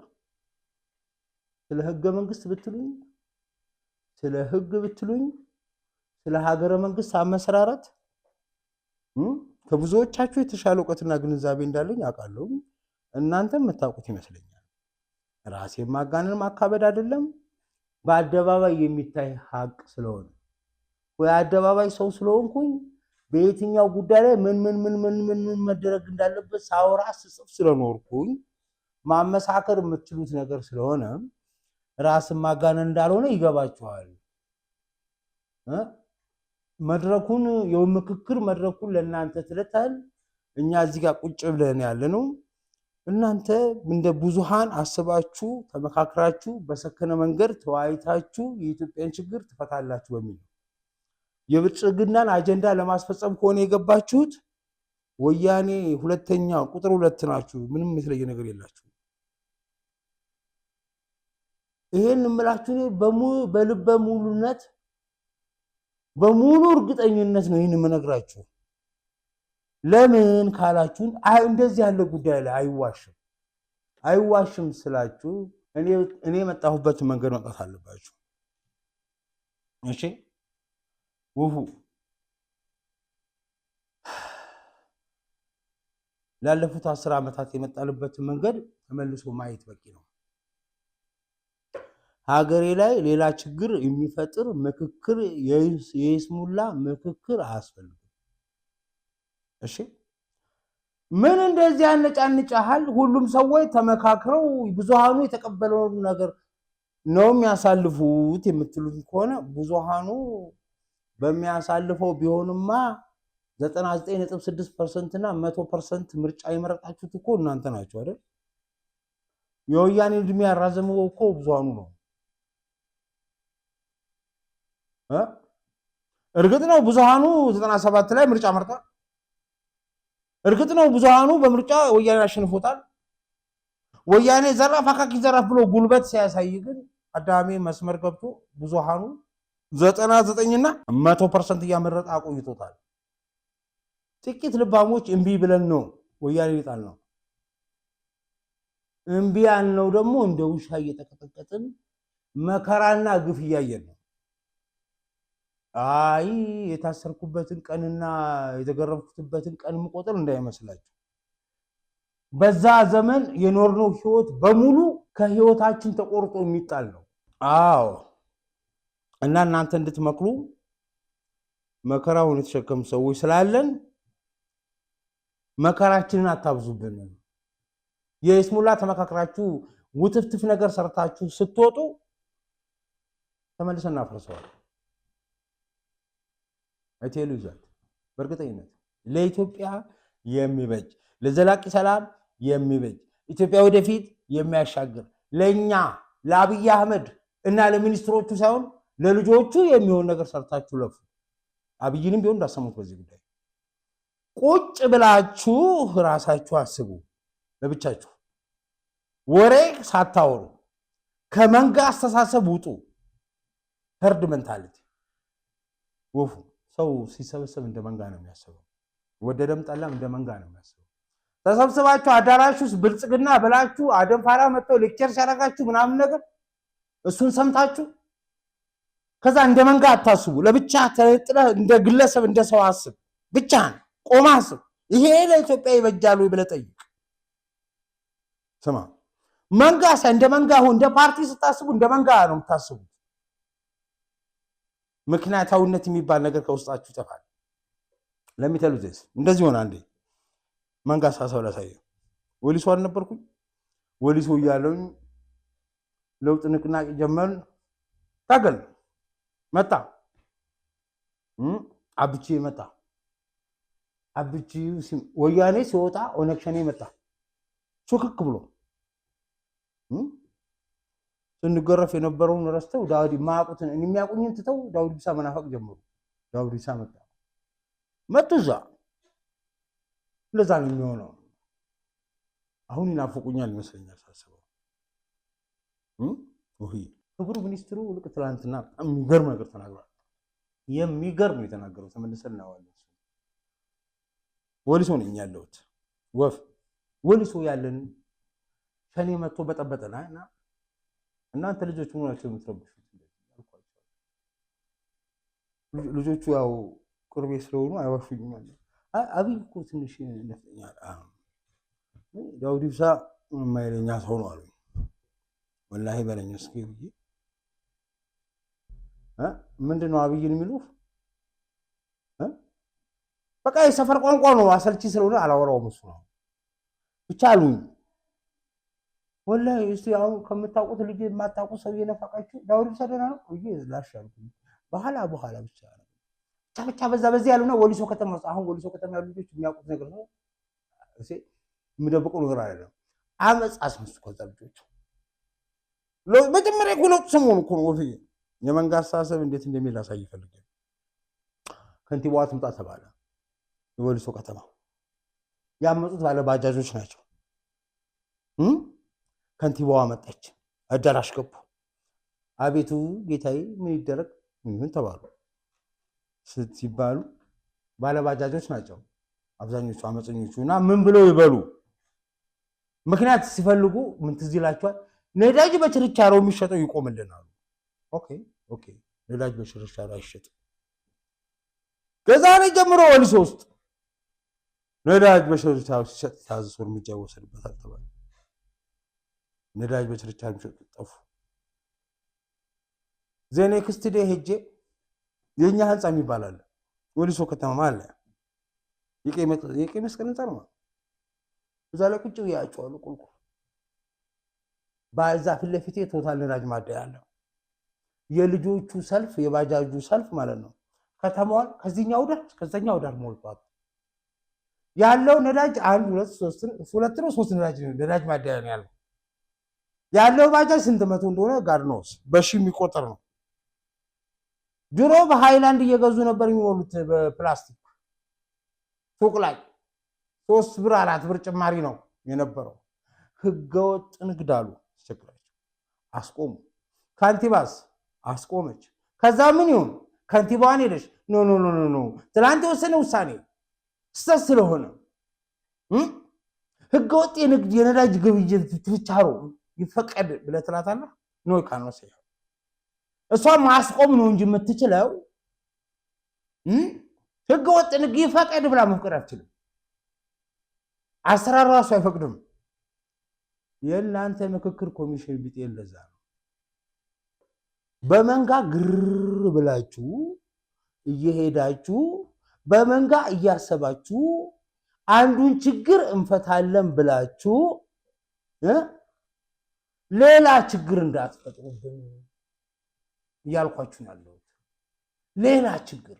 ስለ ህገ መንግስት ብትሉኝ ስለ ህግ ብትሉኝ ስለ ሀገረ መንግስት አመሰራረት ከብዙዎቻችሁ የተሻለ እውቀትና ግንዛቤ እንዳለኝ አውቃለሁ። እናንተም የምታውቁት ይመስለኛል። ራሴን ማጋነን ማካበድ አይደለም፣ በአደባባይ የሚታይ ሀቅ ስለሆነ ወይ አደባባይ ሰው ስለሆንኩኝ በየትኛው ጉዳይ ላይ ምን መደረግ እንዳለበት ሳወራ ስጽፍ ስለኖርኩኝ ማመሳከር የምትሉት ነገር ስለሆነ ራስን ማጋነን እንዳልሆነ ይገባችኋል። መድረኩን የምክክር መድረኩን ለእናንተ ትለታል። እኛ እዚህ ጋር ቁጭ ብለን ያለነው እናንተ እንደ ብዙሃን አስባችሁ ተመካክራችሁ በሰከነ መንገድ ተወያይታችሁ የኢትዮጵያን ችግር ትፈታላችሁ በሚል ነው። የብልጽግናን አጀንዳ ለማስፈጸም ከሆነ የገባችሁት ወያኔ ሁለተኛ ቁጥር 2 ናችሁ። ምንም የተለየ ነገር የላችሁ። ይሄን እምላችሁ በልበ ሙሉነት በሙሉ እርግጠኝነት ነው ይሄን የምነግራችሁ። ለምን ካላችሁን እንደዚህ ያለ ጉዳይ ላይ አይዋሽም ስላችሁ እኔ መጣሁበት መንገድ መጣት አለባችሁ። እሺ ላለፉት 10 ዓመታት የመጣልበት መንገድ ተመልሶ ማየት በቂ ነው። ሀገሬ ላይ ሌላ ችግር የሚፈጥር ምክክር የይስሙላ ምክክር አያስፈልግም። እሺ ምን እንደዚህ ያነጫንጫሃል? ሁሉም ሰዎች ተመካክረው ብዙሃኑ የተቀበለውን ነገር ነው የሚያሳልፉት የምትሉት ከሆነ ብዙሃኑ በሚያሳልፈው ቢሆንማ 99.6% እና 100% ምርጫ የመረጣችሁት እኮ እናንተ ናችሁ አይደል? የወያኔ እድሜ ያራዘመው እኮ ብዙሃኑ ነው። እርግጥ ነው ብዙሃኑ 97 ላይ ምርጫ መርጧል። እርግጥ ነው ብዙሃኑ በምርጫ ወያኔ አሸንፎታል። ወያኔ ዘራፍ አካኪ ዘራፍ ብሎ ጉልበት ሲያሳይ ግን አዳሜ መስመር ገብቶ ብዙሃኑ 99 እና 100% እያመረጠ አቆይቶታል። ጥቂት ልባሞች እምቢ ብለን ነው ወያኔ ይጣል ነው። እምቢ ያልነው ደግሞ እንደ ውሻ እየተቀጠቀጥን መከራና ግፍ እያየን ነው። አይ የታሰርኩበትን ቀንና የተገረፍኩበትን ቀን መቆጠር እንዳይመስላችሁ። በዛ ዘመን የኖርነው ህይወት በሙሉ ከህይወታችን ተቆርጦ የሚጣል ነው። አዎ እና እናንተ እንድትመክሩ መከራውን የተሸከሙ ሰዎች ስላለን መከራችንን አታብዙብን። የይስሙላ ተመካክራችሁ ውትፍትፍ ነገር ሰርታችሁ ስትወጡ ተመልሰን እናፈርሰዋል። አይቴሉ ይዛት በእርግጠኝነት ለኢትዮጵያ የሚበጅ ለዘላቂ ሰላም የሚበጅ ኢትዮጵያ ወደፊት የሚያሻግር ለኛ ለአብይ አህመድ እና ለሚኒስትሮቹ ሳይሆን ለልጆቹ የሚሆን ነገር ሰርታችሁ ለፉ። አብይንም ቢሆን እንዳሰሙት በዚህ ጉዳይ ቁጭ ብላችሁ ራሳችሁ አስቡ። ለብቻችሁ ወሬ ሳታወሩ ከመንጋ አስተሳሰብ ውጡ። ህርድ ሜንታሊቲ ወፉ ሰው ሲሰበሰብ እንደ መንጋ ነው የሚያስበው። ወደደም ጠላም እንደ መንጋ ነው የሚያስበው። ተሰብስባችሁ አዳራሽ ውስጥ ብልጽግና ብላችሁ አደንፋራ መጥተው ሌክቸር ሲያደርጋችሁ ምናምን ነገር እሱን ሰምታችሁ ከዛ እንደ መንጋ አታስቡ። ለብቻ ተጥለህ እንደ ግለሰብ እንደ ሰው አስብ። ብቻህን ቆማ አስብ። ይሄ ለኢትዮጵያ ይበጃሉ ብለህ ጠይቅ። ስማ መንጋ እንደ መንጋ ሆነ እንደ ፓርቲ ስታስቡ እንደ መንጋ ነው የምታስቡት። ምክንያታዊነት የሚባል ነገር ከውስጣችሁ ይጠፋል። ለሚተሉት እንደዚህ ሆነ። አንዴ መንጋ ሳሰው ላሳየው። ወሊሶ አልነበርኩኝ? ወሊሶ እያለሁኝ ለውጥ ንቅናቄ ጀመርን። ታገል መጣ አብቺ መጣ። አብቺ ወያኔ ሲወጣ ኦነግ ሸኔ መጣ ሹክክ ብሎ ስንገረፍ የነበረውን ረስተው ዳውድ ማቁትን የሚያቁኝን ትተው ዳውድ ኢብሳ መናፈቅ ጀመሩ። ዳውድ ኢብሳ መጡዛ ለዛ ነው የሚሆነው። አሁን ይናፍቁኛል ይመስለኛል ሳስበው። ክቡር ሚኒስትሩ ልክ ትላንትና የሚገርም ነገር ተናግሯል። የሚገርም የተናገረው ተመልሰን እናዋለን። ወሊሶ ነኝ ያለሁት ወፍ ወሊሶ ያለን ሸኔ መጥቶ በጠበጠና እና እናንተ ልጆች ምን ናቸው የምትረብሹት? ልጆቹ ያው ቅርቤ ስለሆኑ አይዋሹኝም አለ። አብይ እኮ ትንሽ ነፍጠኛል። ዳውድ ኢብሳ የማይለኛ ሰው ነው አሉኝ። ወላሂ በለኝ እስኪ ብዬ ምንድን ነው አብይን የሚሉት? በቃ የሰፈር ቋንቋ ነው፣ አሰልቺ ስለሆነ አላወራውም። እሱ ነው ብቻ አሉኝ። ወላሂ እስቲ አሁን ከምታውቁት ልጅ የማታውቁት ሰው እየነፋቃችሁ ዳውድ ኢብሳ ደህና ነው ብዬ ላሻልኩኝ። በኋላ ብቻ በዛ በዚህ ያሉና ወሊሶ ከተማ አሁን ወሊሶ ከተማ ያሉ ልጆች የሚያውቁት ነገር ነው። የሚደብቁ ነገር አይደለም። አመጽ አስመስኩ ከዛ ልጆች መጀመሪያ ጉሎት ሰሞኑ እኮ ነው ወፍዬ የመንጋ አስተሳሰብ እንዴት እንደሚል አሳይ ፈልገን ከንቲባዋ ትምጣ ተባለ። የወሊሶ ከተማ ያመጡት ባለ ባጃጆች ናቸው። ከንቲባዋ መጣች፣ አዳራሽ ገቡ። አቤቱ ጌታዬ ምን ይደረግ ምን ተባሉ ሲባሉ ባለ ባጃጆች ናቸው አብዛኞቹ አመፀኞቹ እና ምን ብለው ይበሉ ምክንያት ሲፈልጉ ምን ትዝ ይላቸዋል? ነዳጅ በችርቻሮ የሚሸጠው ይቆምልናል። ኦኬ ነዳጅ በችርቻሮ አይሸጥም። ከዛሬ ጀምሮ ወሊሶ ውስጥ ነዳጅ በችርቻሮ ሲሸጥ ታዝሶ እርምጃ ይወሰድበታል ተባለ። ነዳጅ በችርቻሮ የሚሸጡ ጠፉ። ኔክስት ዴይ ሄጄ የኛ ህንፃ የሚባል አለ ወሊሶ ከተማ አለ የቀይ መስቀል ህንፃ ነው። እዛ ላይ ቁጭ ያጫዋሉ ቁልቁል ባዛ ፊት ለፊት ቶታል ነዳጅ ማደያ አለው። የልጆቹ ሰልፍ የባጃጁ ሰልፍ ማለት ነው። ከተማዋን ከዚህኛው ዳር ከዛኛው ዳር ሞልቷል። ያለው ነዳጅ 1 2 3 ነዳጅ ማደያ ነው ያለው ባጃጅ ስንት መቶ እንደሆነ ጋር ነው በሺ የሚቆጠር ነው። ድሮ በሃይላንድ እየገዙ ነበር የሚሞሉት በፕላስቲክ ሱቅ ላይ 3 ብር 4 ብር ጭማሪ ነው የነበረው። ህገወጥ ንግድ አሉ አስቸግራቸው አስቆሙ። ካንቲባስ አስቆመች። ከዛ ምን ይሁን ካንቲባዋን ሄደሽ ኖ ትላንት የወሰነ ውሳኔ ስተት ስለሆነ ህገወጥ የንግድ የነዳጅ ግብይት ትችቻሮ ይፈቀድ ብለህ ትላታለህ። ኖ ካንወሰ እሷ ማስቆም ነው እንጂ የምትችለው ህገወጥ ንግድ ይፈቀድ ብላ መፍቀድ አትችልም። አሰራር ራሱ አይፈቅድም። የእናንተ ምክክር ኮሚሽን ቢጤ ለዛ ነው በመንጋ ግር ብላችሁ እየሄዳችሁ በመንጋ እያሰባችሁ አንዱን ችግር እንፈታለን ብላችሁ ሌላ ችግር እንዳትፈጥሩብን እያልኳችሁ ያለው ሌላ ችግር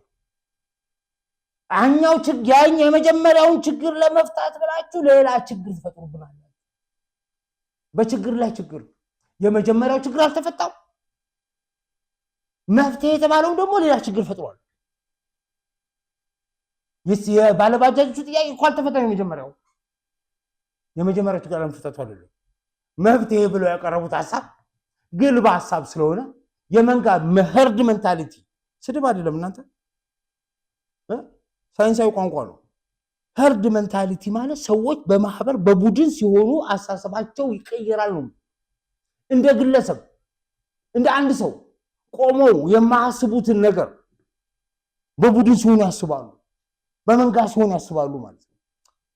አኛው ችግር ያኛ የመጀመሪያውን ችግር ለመፍታት ብላችሁ ሌላ ችግር ትፈጥሩብናላችሁ። በችግር ላይ ችግር የመጀመሪያው ችግር አልተፈታው መፍትሄ የተባለው ደግሞ ሌላ ችግር ፈጥሯል። የባለባጃጆቹ ጥያቄ እኮ አልተፈታም። የመጀመሪያው ችግር አልተፈታው አይደለም መፍትሄ ብለው ያቀረቡት ሐሳብ ግልባ ሐሳብ ስለሆነ የመንጋ መህርድ ሜንታሊቲ ስድብ አይደለም እናንተ ሳይንሳዊ ቋንቋ ነው። ህርድ ሜንታሊቲ ማለት ሰዎች በማህበር በቡድን ሲሆኑ አሳሰባቸው ይቀየራል ነው። እንደ ግለሰብ እንደ አንድ ሰው ቆመው የማያስቡትን ነገር በቡድን ሲሆኑ ያስባሉ፣ በመንጋ ሲሆኑ ያስባሉ ማለት ነው።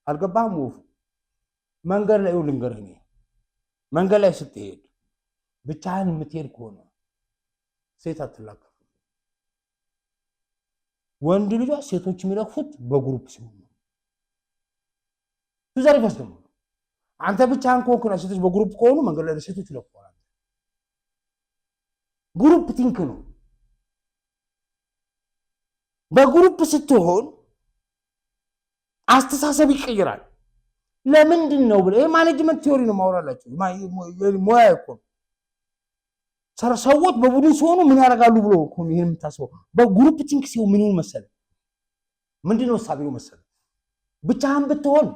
አልገባህም? ወፉ መንገድ ላይ ልንገርህ፣ መንገድ ላይ ስትሄድ ብቻህን የምትሄድ ከሆነ ሴት አትላከፍ። ወንድ ልጆች ሴቶች የሚለፉት በግሩፕ ሲሆኑ ትዘርፈስ ነው። አንተ ብቻህን ከሆንክና ሴቶች በግሩፕ ከሆኑ መንገድ ላይ ሴቶች ይለፋሉ። ግሩፕ ቲንክ ነው። በግሩፕ ስትሆን አስተሳሰብ ይቀየራል። ለምንድን ነው ብለ ማኔጅመንት ቲዮሪ ነው ማውራላችሁ። ሙያ እኮ ሰዎች በቡድን ሲሆኑ ምን ያደርጋሉ ብሎ እኮ ይሄን የምታስበው በግሩፕ ቲንክ ሲሆን ምን ይሆን መሰለ ምንድነው ሳቢው መሰለ ብቻህን ብትሆን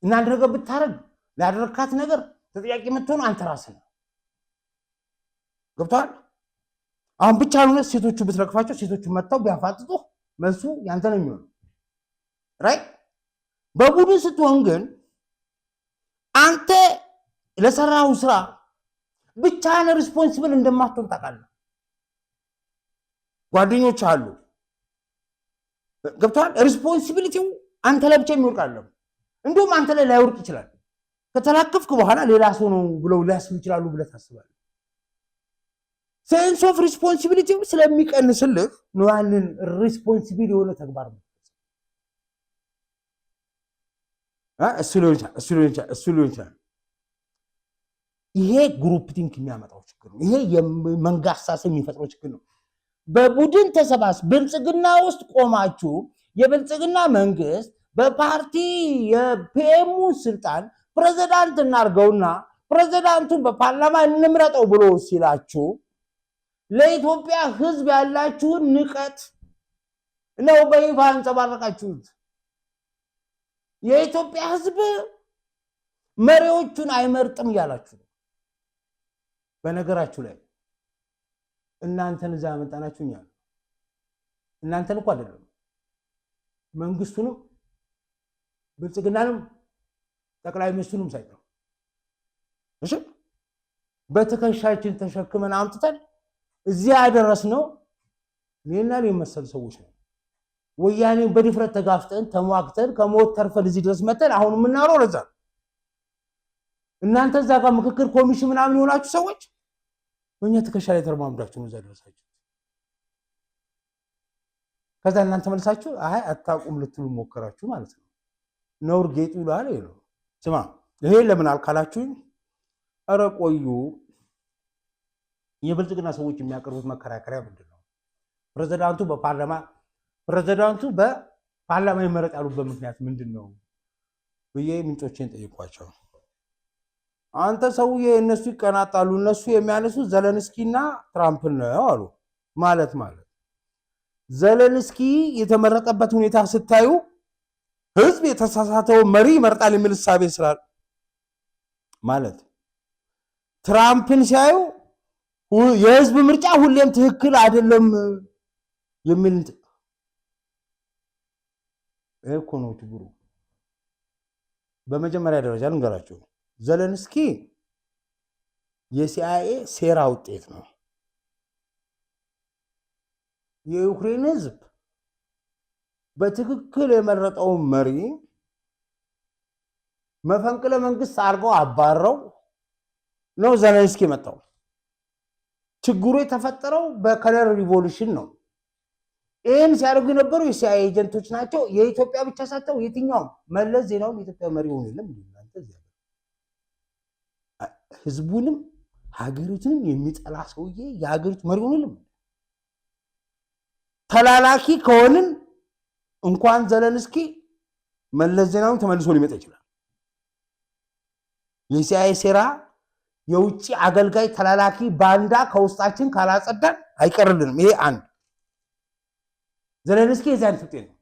እና አንድ ነገር ብታረግ ያደረካት ነገር ተጠያቂ የምትሆነው አንተ ራስህ ነህ። ገብቶሃል? አሁን ብቻህን ሆነህ ሴቶቹ ብትረግፋቸው ሴቶቹ መጥተው ቢያፋጥጡ መልሱ ያንተ ነው የሚሆነው። ራይት? በቡድን ስትሆን ግን አንተ ለሰራው ስራ ብቻህን ሪስፖንሲብል እንደማትሆን ታውቃለህ። ጓደኞች አሉ። ገብቶሃል? ሪስፖንሲቢሊቲው አንተ ላይ ብቻ የሚወርቅ አይደለም። እንደውም አንተ ላይ ላይወርቅ ይችላል። ከተላከፍክ በኋላ ሌላ ሰው ነው ብለው ሊያስቡ ይችላሉ ብለህ ታስባለህ። ሴንስ ኦፍ ሪስፖንሲቢሊቲ ስለሚቀንስልህ ነው ያንን ሪስፖንሲቢል የሆነ ተግባር ነው። እሱ ሊሆን ይችላል። ይሄ ግሩፕ ቲንክ የሚያመጣው ችግር ነው። ይሄ የመንጋ አስተሳሰብ የሚፈጥረው ችግር ነው። በቡድን ተሰባስ ብልጽግና ውስጥ ቆማችሁ የብልጽግና መንግስት በፓርቲ የፒኤሙ ስልጣን ፕሬዝዳንት እናርገውና ፕሬዝዳንቱን በፓርላማ እንምረጠው ብሎ ሲላችሁ ለኢትዮጵያ ህዝብ ያላችሁን ንቀት ነው በይፋ አንጸባረቃችሁት። የኢትዮጵያ ህዝብ መሪዎቹን አይመርጥም እያላችሁ ነው። በነገራችሁ ላይ እናንተን እዛ ያመጣናችሁ እኛ ነው። እናንተን እኮ አይደለም መንግስቱንም ብልጽግናንም ጠቅላይ ሚኒስትሩንም ሳይቀር እሺ በትከሻችን ተሸክመን አምጥተን እዚያ ያደረስነው እኔና የመሰሉ ሰዎች ነው። ወያኔ በድፍረት ተጋፍጠን ተሟግተን ከሞት ተርፈን እዚህ ድረስ መተን አሁን የምናወራው ለዛ ነው። እናንተ እዛ ጋር ምክክር ኮሚሽን ምናምን የሆናችሁ ሰዎች በእኛ ትከሻ ላይ ተረማምዳችሁ ነው እዛ ደረሳችሁ። ከዛ እናንተ መልሳችሁ አይ አታቁም ልትሉ ሞከራችሁ ማለት ነው። ነውር ጌጡ ይላል ይለው ስማ ይሄ ለምን አልካላችሁኝ? ኧረ ቆዩ የብልጽግና ሰዎች የሚያቀርቡት መከራከሪያ ምንድነው? ፕሬዝዳንቱ በፓርላማ ይመረጥ ያሉበት ምክንያት ምንድነው ብዬ ምንጮቼን ጠይቋቸው። አንተ ሰውዬ እነሱ ይቀናጣሉ፣ እነሱ የሚያነሱት ዘለንስኪና ትራምፕን ነው አሉ። ማለት ዘለንስኪ የተመረጠበት ሁኔታ ስታዩ ህዝብ የተሳሳተው መሪ ይመርጣል የሚል እሳቤ ስላል ማለት ትራምፕን ሲያዩ የህዝብ ምርጫ ሁሌም ትክክል አይደለም የሚል እኮ ነው ችግሩ። በመጀመሪያ ደረጃ ልንገራችሁ ዘለንስኪ የሲአይኤ ሴራ ውጤት ነው። የዩክሬን ህዝብ በትክክል የመረጠው መሪ መፈንቅለ መንግስት አድርገው አባረው ነው ዘለንስኪ መጣው። ችግሩ የተፈጠረው በከለር ሪቮሉሽን ነው። ይህን ሲያደርጉ የነበሩ የሲአይኤ ኤጀንቶች ናቸው። የኢትዮጵያ ብቻ ሳይሆን የትኛውም መለስ ዜናውም የኢትዮጵያ መሪ ሆኖ የለም። ህዝቡንም ሀገሪቱንም የሚጠላ ሰውዬ የሀገሪቱ መሪ ሆኖ የለም። ተላላኪ ከሆንን እንኳን ዘለንስኪ መለስ ዜናውም ተመልሶ ሊመጣ ይችላል። የሲአይኤ ሴራ የውጭ አገልጋይ ተላላኪ ባንዳ ከውስጣችን ካላጸዳን አይቀርልንም። ይሄ አንድ ዘለንስኪ የዛን ፍጤ ነው።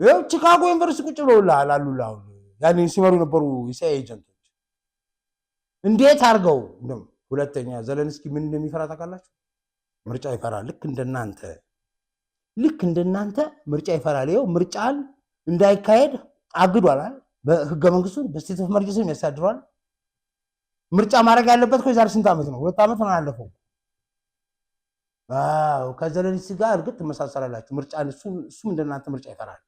ይኸው ቺካጎ ዩኒቨርሲቲ ቁጭ ብለውልሃል አሉላው ያኔ ሲመሩ ነበሩ የሲአይኤ ኤጀንቶች እንዴት አድርገው። ሁለተኛ ዘለንስኪ ምን እንደሚፈራ ታውቃላችሁ? ምርጫ ይፈራል። ልክ እንደናንተ ምርጫ ይፈራል። ይኸው ምርጫን እንዳይካሄድ አግዷል። በህገ መንግስቱ በስቴት ኦፍ ኢመርጀንሲ ያሳድሯል። ምርጫ ማድረግ ያለበት እኮ የዛሬ ስንት ዓመት ነው? 2 ዓመት ነው ያለፈው። አዎ ከዘለንስኪ ጋር እርግጥ ትመሳሰላላችሁ። ምርጫን እሱም እንደናንተ ምርጫ ይፈራል።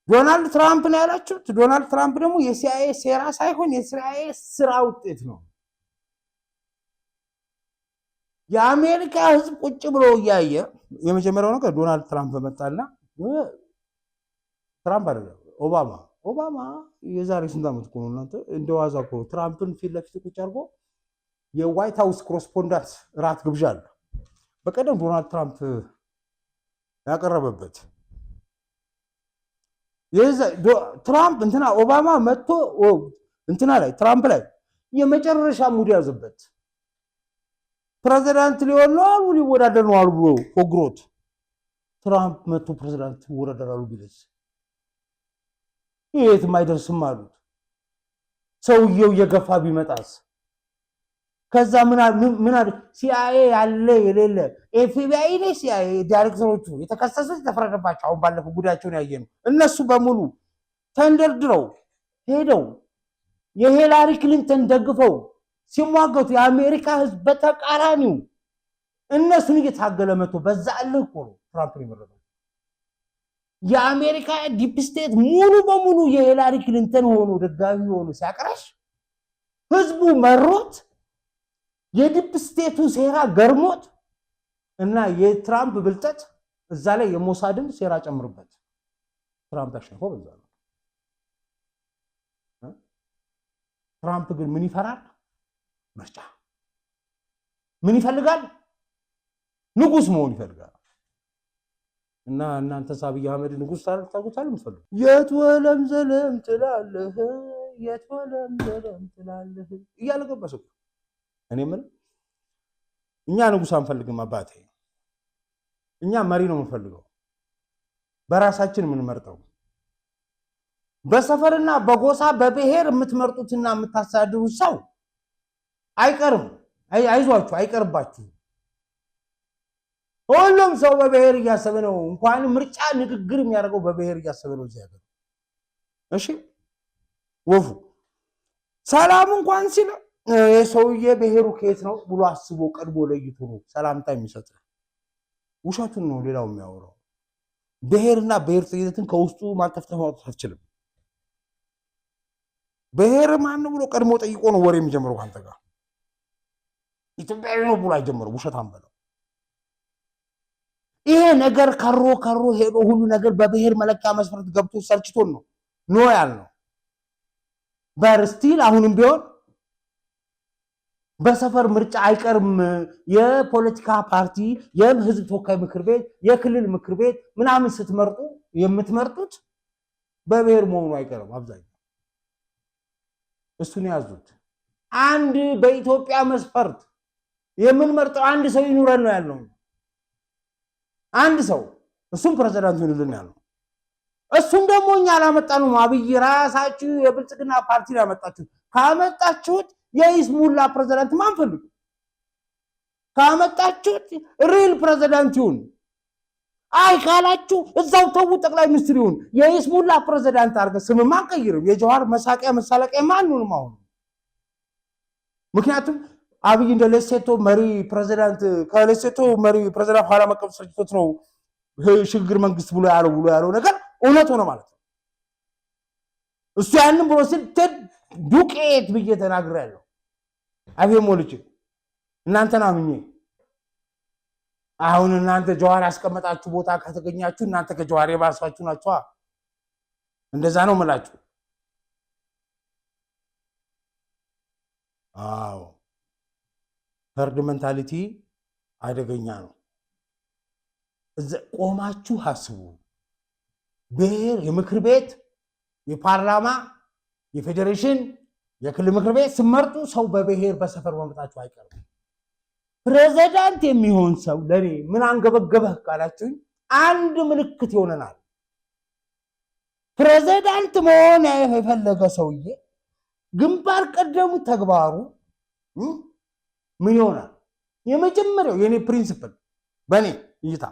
ዶናልድ ትራምፕ ነው ያላችሁት። ዶናልድ ትራምፕ ደግሞ የሲአይኤ ሴራ ሳይሆን የሲአይኤ ስራ ውጤት ነው። የአሜሪካ ህዝብ ቁጭ ብሎ እያየ የመጀመሪያው ነገር ዶናልድ ትራምፕ መጣና ትራምፕ አይደለም ኦባማ የዛሬ ስንት ዓመት እኮ ነው እናንተ እንደዋዛ እኮ ትራምፕን ፊት ለፊት ቁጭ አድርጎ የዋይት ሃውስ ኮረስፖንዳንት ራት ግብዣ አለ። በቀደም ዶናልድ ትራምፕ ያቀረበበት ትራምፕ ኦባማ መጥቶ ትራምፕ ላይ የመጨረሻ ሙድ ያዘበት ፕሬዝዳንት ሊሆን ነው አሉ ሊወዳደር ነው አሉ ፎግሮት ትራምፕ መጥቶ ፕሬዝዳንት ይወዳደራሉ ቢልስ የትም አይደርስም አሉት ሰውየው የገፋ ቢመጣስ ከዛ ምን አለ ሲአይኤ ያለ የሌለ ኤፍቢአይ ላይ ሲአይኤ ዳይሬክተሮቹ የተከሰሱት ተፈረደባቸው አሁን ባለፈው ጉዳያቸውን ያየነው እነሱ በሙሉ ተንደርድረው ሄደው የሂላሪ ክሊንተን ደግፈው ሲሟገቱ የአሜሪካ ህዝብ በተቃራኒው እነሱን እየታገለ መጥቶ በዛ አልህ እኮ ነው ትራምፕ ይመረጣል የአሜሪካ ዲፕ ስቴት ሙሉ በሙሉ የሂላሪ ክሊንተን ሆኖ ደጋፊ ሆኖ ሲያቀራሽ ህዝቡ መሮት የዲፕ ስቴቱ ሴራ ገርሞት እና የትራምፕ ብልጠት እዛ ላይ የሞሳድን ሴራ ጨምርበት ትራምፕ አሸንፎ በዛ ነው ትራምፕ ግን ምን ይፈራል ምርጫ ምን ይፈልጋል ንጉስ መሆን ይፈልጋል እና እናንተ አብይ አህመድ ንጉስ ታርቁታል ምፈልጉ የትወለም ዘለም ትላለህ እያለገበሰው እኔ ምን እኛ ንጉስ አንፈልግም አባቴ እኛ መሪ ነው የምንፈልገው በራሳችን ምን መርጠው በሰፈርና በጎሳ በብሔር የምትመርጡትና የምታሳድሩት ሰው አይቀርም አይዟችሁ አይቀርባችሁ ሁሉም ሰው በብሔር እያሰበ ነው እንኳን ምርጫ ንግግር የሚያደርገው በብሔር እያሰበ ነው እዚህ ሀገር እሺ ወፉ ሰላም እንኳን ሲል የሰውዬ ብሔሩ ከየት ነው ብሎ አስቦ ቀድቦ ለይቶ ነው ሰላምታ የሚሰጥ ውሸቱን ነው ሌላው የሚያወራው ብሔርና ብሔርተኝነትን ከውስጡ ማልተፍተህ ማውጣት አትችልም ብሔር ማን ብሎ ቀድሞ ጠይቆ ነው ወሬ የሚጀምረው አንተ ጋር ኢትዮጵያዊ ነው ብሎ አይጀምረው ውሸታም በለው ይሄ ነገር ከሮ ሄዶ ሁሉ ነገር በብሔር መለኪያ መስፈርት ገብቶ ሰርችቶን ነው ያልነው በርስቲል አሁንም ቢሆን በሰፈር ምርጫ አይቀርም የፖለቲካ ፓርቲ የህዝብ ተወካይ ምክር ቤት የክልል ምክር ቤት ምናምን ስትመርጡ የምትመርጡት በብሔር መሆኑ አይቀርም አብዛኛው እሱን ያዙት አንድ በኢትዮጵያ መስፈርት የምንመርጠው አንድ ሰው ይኑረን ነው ያለው አንድ ሰው እሱም ፕሬዝዳንት ይሁንልን ያለው እሱም ደግሞ እኛ አላመጣነው አብይ ራሳችሁ የብልጽግና ፓርቲ ያመጣችሁ ካመጣችሁት የይስሙላ ፕሬዝዳንት ማን ፈልጉ ካመጣችሁት ሪል ፕሬዝዳንት ይሁን አይ ካላችሁ እዛው ተው ጠቅላይ ሚኒስትር ይሁን የይስሙላ ፕሬዝዳንት አርገ ስም ማን ቀይርም የጀዋር መሳቂያ መሳለቂያ ማን ነው ማለት ምክንያቱም አብይ እንደ ለሴቶ መሪ ፕሬዝዳንት ከለሴቶ መሪ ፕሬዝዳንት ኋላ መቀበል ሰርቶት ነው ሽግግር መንግስት ብሎ ያለው ነገር እውነት ሆነ ማለት ነው እሱ ያንን ብሎ ሲል ዱቄት ብዬ ተናግሬያለሁ አብይ ሞልጭ እናንተና ምኝ አሁን እናንተ ጀዋር ያስቀመጣችሁ ቦታ ከተገኛችሁ እናንተ ከጀዋር የባሳችሁ ናችሁ እንደዛ ነው መላችሁ አዎ ሄርድ ሜንታሊቲ አደገኛ ነው ቆማችሁ ሐስቡ ብሔር የምክር ቤት የፓርላማ የፌዴሬሽን የክልል ምክር ቤት ሲመርጡ ሰው በብሔር በሰፈር መምጣቱ አይቀርም ፕሬዝዳንት የሚሆን ሰው ለኔ ምን አንገበገበህ ካላችሁ አንድ ምልክት ይሆነናል ፕሬዝዳንት መሆን የፈለገ ሰውዬ ግንባር ቀደሙ ተግባሩ ምን ይሆናል የመጀመሪያው የኔ ፕሪንሲፕል በኔ ይታ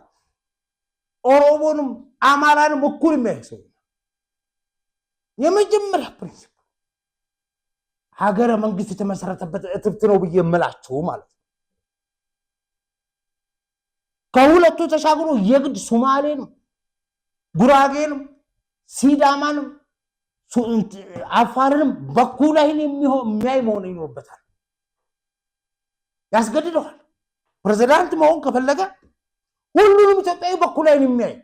ኦሮሞንም አማራንም እኩል የሚያሰው የመጀመሪያ ፕሪንሲፕል ሀገረ መንግስት የተመሰረተበት እትብት ነው ብዬ እምላችሁ ማለት ነው ከሁለቱ ተሻግሮ የግድ ሶማሌን ጉራጌንም ሲዳማንም አፋርንም በኩል አይን የሚያይ መሆን ይኖርበታል ያስገድደዋል ፕሬዝዳንት መሆን ከፈለገ ሁሉንም ኢትዮጵያዊ በኩል አይን የሚያይ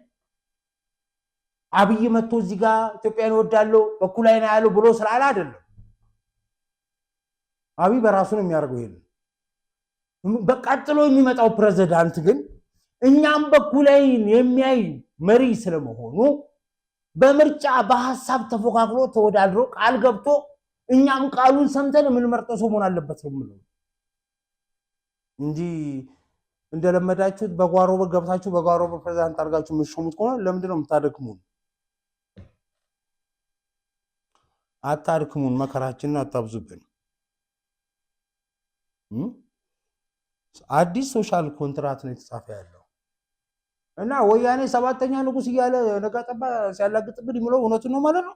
አብይ መጥቶ እዚህ ጋር ኢትዮጵያን ይወዳለው በኩል አይን ያለው ብሎ ስላላ አይደለም አብይ በራሱ ነው የሚያደርገው ይሄን በቀጥሎ የሚመጣው ፕሬዝዳንት ግን እኛም በኩል አይን የሚያይ መሪ ስለመሆኑ በምርጫ በሐሳብ ተፎካክሮ ተወዳድሮ ቃል ገብቶ እኛም ቃሉን ሰምተን ምን መርጠው ሰው መሆን አለበት ነው እንጂ እንደለመዳችሁት በጓሮ ገብታችሁ በጓሮ ፕሬዝዳንት አድርጋችሁ ምሽሙት ከሆነ ለምንድን ነው የምታደክሙን? አታድክሙን፣ መከራችንን አታብዙብን። አዲስ ሶሻል ኮንትራት ነው የተጻፈ ያለው እና ወያኔ ሰባተኛ ንጉስ እያለ ነጋ ጠባ ሲያላግጥብን የሚለው እውነቱን ነው ማለት ነው።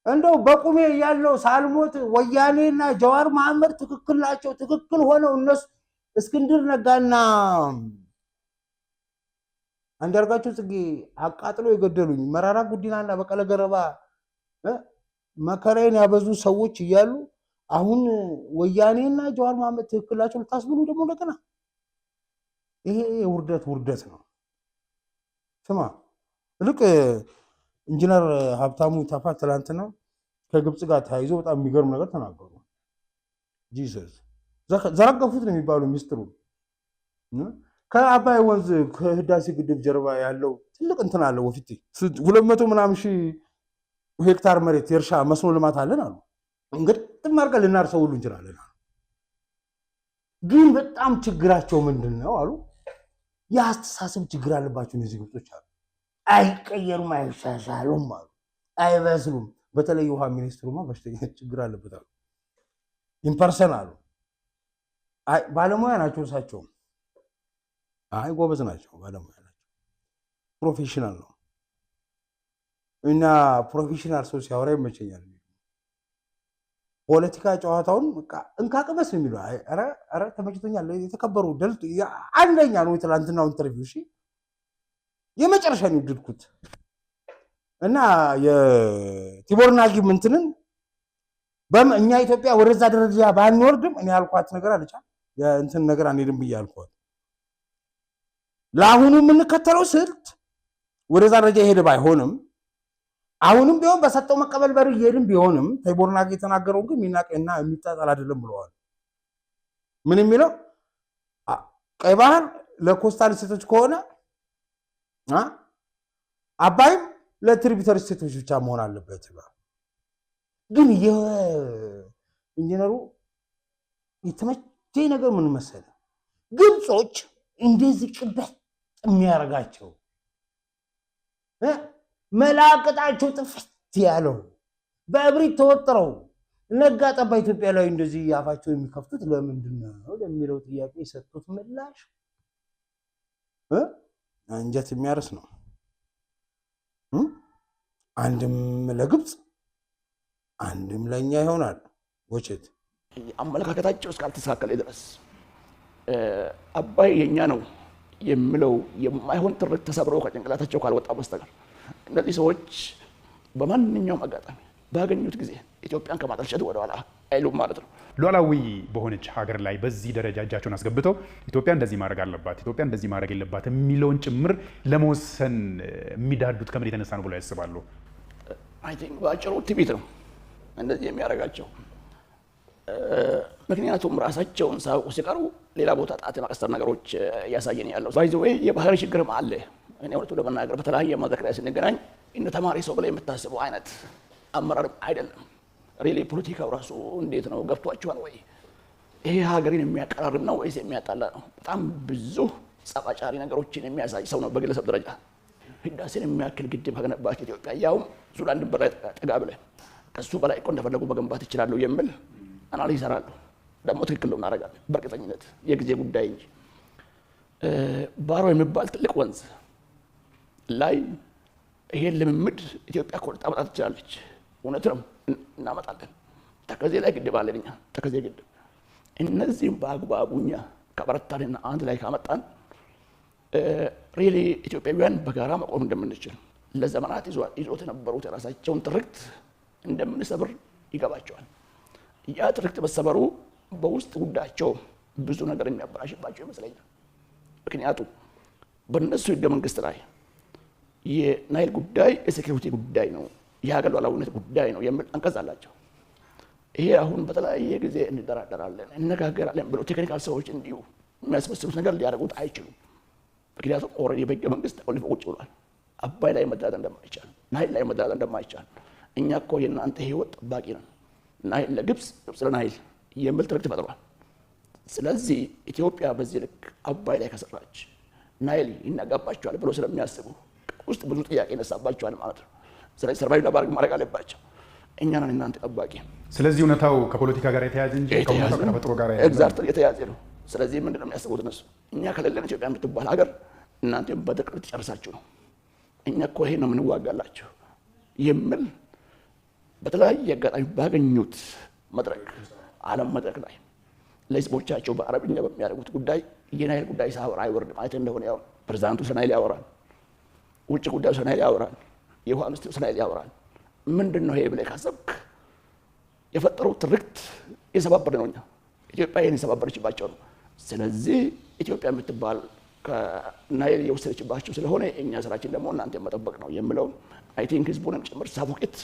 እንደው በቁሜ ያለው ሳልሞት ወያኔና ጀዋር መሐመድ ትክክል ናቸው። ትክክል ሆነው እነሱ እስክንድር ነጋና አንዳርጋቸው ጽጌ አቃጥሎ የገደሉኝ መራራ ጉዲናና በቀለ ገረባ መከራዬን ያበዙ ሰዎች እያሉ አሁን ወያኔና ጀዋር መሐመድ ትክክል ናቸው ልታስብሉ ደግሞ እንደገና ይሄ ውርደት ነው። ስማ ልክ ኢንጂነር ሀብታሙ ታፋ ትላንትና ከግብጽ ጋር ተያይዞ በጣም የሚገርም ነገር ተናገሩ። ጂሰስ ዘረገፉት ነው የሚባለው ሚስጥሩ። ከአባይ ወንዝ ከህዳሴ ግድብ ጀርባ ያለው ትልቅ እንትን አለ ወፊት 200 ምናምን ሺህ ሄክታር መሬት የእርሻ መስኖ ልማት አለን አሉ። እንግዲህ ማርቀል ልናርሰው ሁሉ እንችላለን። ግን በጣም ችግራቸው ምንድነው አሉ? የአስተሳሰብ ችግር አለባቸው እነዚህ ግብጾች አሉ። አይቀየሩም፣ አይሻሻሉም አሉ፣ አይበስሉም። በተለይ ውሃ ሚኒስትሩማ በሽተኛ ችግር አለበት አሉ። ኢምፐርሰን አሉ። አይ ባለሙያ ናቸው እሳቸው። አይ ጎበዝ ናቸው፣ ባለሙያ ናቸው፣ ፕሮፌሽናል ነው። እና ፕሮፌሽናል ሰው ሲያወራ ይመቸኛል። ፖለቲካ ጨዋታውን በቃ እንካቅበስ ነው የሚለው። አረ ተመችቶኛል። የተከበሩ ደልት አንደኛ ነው ትላንትናው ኢንተርቪው። እሺ የመጨረሻ ነው ድድኩት እና የቲቦር ናጊ ምንትንን እኛ ኢትዮጵያ ወደዛ ደረጃ ባንወርድም እኔ ያልኳት ነገር አለቻ እንትን ነገር አንሄድም ብያልኳት። ለአሁኑ የምንከተለው ስልት ወደዛ ደረጃ ይሄድ ባይሆንም አሁንም ቢሆን በሰጠው መቀበል በር ይሄድም ቢሆንም ቲቦር ናጊ የተናገረው ግን የሚናቀና የሚጣጣል አይደለም ብለዋል። ምን የሚለው ቀይ ባህር ለኮስታል ስቴቶች ከሆነ አባይም ለትሪቢዩተሪ ስቴቶች ብቻ መሆን አለበት። ግን የኢንጂነሩ የተመቸኝ ነገር ምን መሰለ? ግብጾች እንደዚህ ቅበት የሚያረጋቸው መላቅጣቸው ጥፍት ያለው በእብሪት ተወጥረው ነጋ ጠባ ኢትዮጵያ ላይ እንደዚህ ያፋቸው የሚከፍቱት ለምንድን ነው ለሚለው ጥያቄ የሰጡት ምላሽ አንጀት የሚያርስ ነው። አንድም ለግብጽ አንድም ለኛ ይሆናል። ወጭት አመለካከታቸው እስካልተሳካለ ድረስ አባይ የኛ ነው የሚለው የማይሆን ትርክ ተሰብሮ ከጭንቅላታቸው ካልወጣ በስተቀር እነዚህ ሰዎች በማንኛውም አጋጣሚ ባገኙት ጊዜ ኢትዮጵያን ከማጠልሸት ወደ ኋላ አይሉም ማለት ነው። ሉዓላዊ በሆነች ሀገር ላይ በዚህ ደረጃ እጃቸውን አስገብተው ኢትዮጵያ እንደዚህ ማድረግ አለባት፣ ኢትዮጵያ እንደዚህ ማድረግ የለባት የሚለውን ጭምር ለመወሰን የሚዳዱት ከምን የተነሳ ነው ብለው ያስባሉ? አይ ቲንክ ባጭሩ ትዕቢት ነው እንደዚህ የሚያደርጋቸው። ምክንያቱም ራሳቸውን ሳያውቁ ሲቀሩ ሌላ ቦታ ጣት የማቀሰር ነገሮች እያሳየን ያለው ባይ ዘ ዌይ የባህሪ ችግርም አለ። እኔ እውነቱን ለመናገር በተለያየ መድረክ ላይ ስንገናኝ እንደ ተማሪ ሰው ብለህ የምታስበው አይነት አመራርም አይደለም። ሪሊ ፖለቲካው ራሱ እንዴት ነው ገብቷችኋል ወይ? ይሄ ሀገርን የሚያቀራርብ ነው ወይስ የሚያጣላ ነው? በጣም ብዙ ጸባጫሪ ነገሮችን የሚያሳይ ሰው ነው በግለሰብ ደረጃ። ህዳሴን የሚያክል ግድብ ከገነባች ኢትዮጵያ ያውም ሱዳን ድንበር ላይ ጠጋ ብለህ ከሱ በላይ እኮ እንደፈለጉ መገንባት ይችላሉ የሚል አናሊዝ ይሰራሉ። ደግሞ ትክክል ነው እናደርጋለን በእርግጠኝነት የጊዜ ጉዳይ እንጂ። ባሮ የሚባል ትልቅ ወንዝ ላይ ይሄን ልምምድ ኢትዮጵያ ኮርጣ መጣት ትችላለች። እውነት ነው እናመጣለን። ተከዜ ላይ ግድብ አለን እኛ ተከዜ ግድብ። እነዚህም በአግባቡኛ ከበረታንና አንድ ላይ ካመጣን ሪሊ ኢትዮጵያውያን በጋራ መቆም እንደምንችል ለዘመናት ይዞት የነበሩት የራሳቸውን ትርክት እንደምንሰብር ይገባቸዋል። ያ ትርክት በሰበሩ በውስጥ ጉዳያቸው ብዙ ነገር የሚያበላሽባቸው ይመስለኛል። ምክንያቱም በእነሱ ህገ መንግስት ላይ የናይል ጉዳይ የሴኩሪቲ ጉዳይ ነው፣ የሀገር ሉዓላዊነት ጉዳይ ነው የሚል አንቀጽ አላቸው። ይሄ አሁን በተለያየ ጊዜ እንደራደራለን እንነጋገራለን ብለው ቴክኒካል ሰዎች እንዲሁ የሚያስመስሉት ነገር ሊያደርጉት አይችሉም። ምክንያቱም ኦልሬዲ በህገ መንግስት ተቆልፎ ቁጭ ብሏል። አባይ ላይ መደራደር እንደማይቻል፣ ናይል ላይ መደራደር እንደማይቻል እኛ እኮ የእናንተ ህይወት ጠባቂ ነን፣ ናይል ለግብፅ፣ ግብፅ ለናይል የሚል ትርክት ፈጥሯል። ስለዚህ ኢትዮጵያ በዚህ ልክ አባይ ላይ ከሰራች ናይል ይናጋባቸዋል ብሎ ስለሚያስቡ ውስጥ ብዙ ጥያቄ ይነሳባቸዋል ማለት ነው። ስለዚህ ሰርቫይቭ ማድረግ አለባቸው። እኛ ነን እናንተ ጠባቂ። ስለዚህ እውነታው ከፖለቲካ ጋር የተያያዘ እንጂ ከተፈጥሮ ጋር የተያያዘ ነው። ስለዚህ ምንድነው የሚያስቡት እነሱ? እኛ ከሌለን ኢትዮጵያ የምትባል ሀገር እናንተም በድርቅ ልትጨርሳችሁ ነው፣ እኛ እኮ ይሄ ነው የምንዋጋላችሁ የሚል በተለያየ አጋጣሚ ባገኙት መድረክ ዓለም መድረክ ላይ ለህዝቦቻቸው በአረብኛ በሚያደርጉት ጉዳይ የናይል ጉዳይ ሳወራ አይወርድም ማለት እንደሆነ ያው ፕሬዝዳንቱ ስለ ናይል ያወራል፣ ውጭ ጉዳዩ ስለ ናይል ያወራል፣ የውሃ ሚኒስትሩ ስለ ናይል ያወራል። ምንድን ነው ይሄ ብለህ ካሰብክ የፈጠሩት ትርክት የሰባበረ ነው። እኛ ኢትዮጵያ ይሄን የሰባበረችባቸው ነው። ስለዚህ ኢትዮጵያ የምትባል ከናይል የወሰደችባቸው ስለሆነ እኛ ስራችን ደግሞ እናንተ መጠበቅ ነው የሚለው አይ ቲንክ ህዝቡንም ጭምር ሳፎቄት።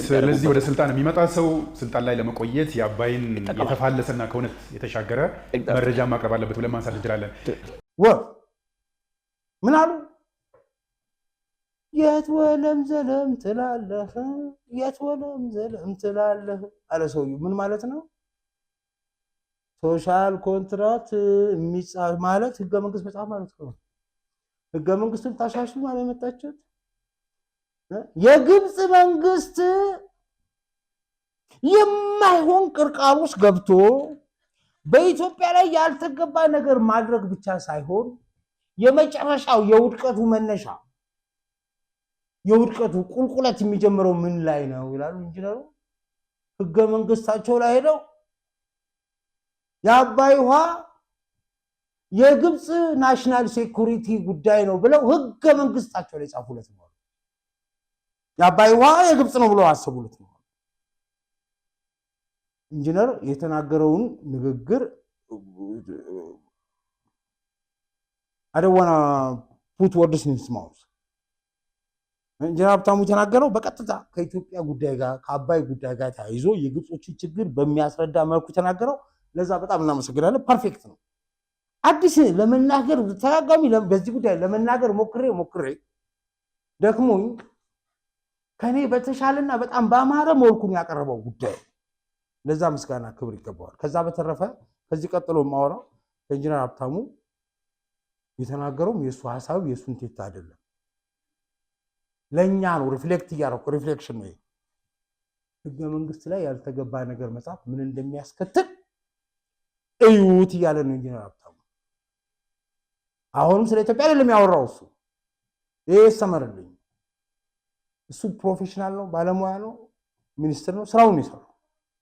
ስለዚህ ወደ ስልጣን የሚመጣ ሰው ስልጣን ላይ ለመቆየት የአባይን የተፋለሰና ከእውነት የተሻገረ መረጃ ማቅረብ አለበት ብለን ማንሳት እንችላለን። ምን አሉ? የት ወለም ዘለም ትላለህ፣ የት ወለም ዘለም ትላለህ አለ ሰውዬው። ምን ማለት ነው? ሶሻል ኮንትራክት የሚጻፍ ማለት ህገ መንግስት መጽሐፍ ማለት ነው። ህገ መንግስቱን ታሻሽሉ ማለት የመጣችሁት የግብፅ መንግስት የማይሆን ቅርቃር ውስጥ ገብቶ በኢትዮጵያ ላይ ያልተገባ ነገር ማድረግ ብቻ ሳይሆን የመጨረሻው የውድቀቱ መነሻ የውድቀቱ ቁልቁለት የሚጀምረው ምን ላይ ነው ይላሉ ኢንጂነሩ። ህገ መንግስታቸው ላይ ሄደው የአባይ ውሃ የግብፅ ናሽናል ሴኩሪቲ ጉዳይ ነው ብለው ህገ መንግስታቸው ላይ ጻፉለት ነው። የአባይ ውሃ የግብፅ ነው ብለው አሰቡለት ነው። ኢንጂነር የተናገረውን ንግግር I don't want to put words in his mouth. ኢንጂነር ሀብታሙ የተናገረው በቀጥታ ከኢትዮጵያ ጉዳይ ጋር ከአባይ ጉዳይ ጋር ተያይዞ የግብጾችን ችግር በሚያስረዳ መልኩ ተናገረው። ለዛ በጣም እናመሰግናለን። ፐርፌክት ነው። አዲስ ለመናገር ተራጋሚ በዚህ ጉዳይ ለመናገር ሞክሬ ደክሞኝ ከኔ በተሻለና በጣም ባማረ መልኩ ያቀረበው ጉዳይ ለዛ ምስጋና ክብር ይገባዋል። ከዛ በተረፈ ከዚህ ቀጥሎ ማወራው ኢንጂነር ሀብታሙ የተናገረውም የሱ ሐሳብ የሱን ቴት አይደለም፣ ለኛ ነው። ሪፍሌክሽን ነው። ህገ መንግስት ላይ ያልተገባ ነገር መጻፍ ምን እንደሚያስከትል እዩት እያለ ነው ኢንጂነር ሀብታሙ። አሁንም ስለ ኢትዮጵያ አይደለም ያወራው እሱ። ይሄ ሰመርልኝ እሱ ፕሮፌሽናል ነው፣ ባለሙያ ነው፣ ሚኒስትር ነው፣ ስራውን ይሰራል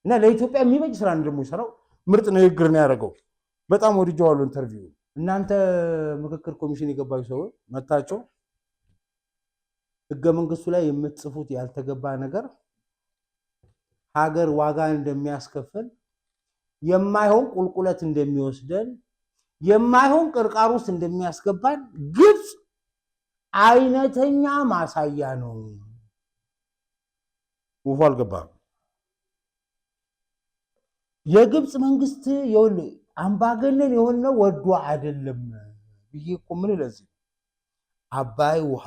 እና ለኢትዮጵያ የሚበጅ ስራ እንደሞ ይሰራው ምርጥ ንግግር ነው ያደረገው። በጣም ወድጄዋለሁ ኢንተርቪው። እናንተ ምክክር ኮሚሽን የገባችሁ ሰዎች መታችሁ ህገ መንግስቱ ላይ የምትጽፉት ያልተገባ ነገር ሀገር ዋጋ እንደሚያስከፍል፣ የማይሆን ቁልቁለት እንደሚወስደን፣ የማይሆን ቅርቃር ውስጥ እንደሚያስገባን ግብፅ አይነተኛ ማሳያ ነው። ወፋ አልገባም። የግብፅ መንግስት ይኸውልህ አምባገነን የሆነው ወዶ አይደለም ብዬ እኮ ምን ለዚህ አባይ ውሃ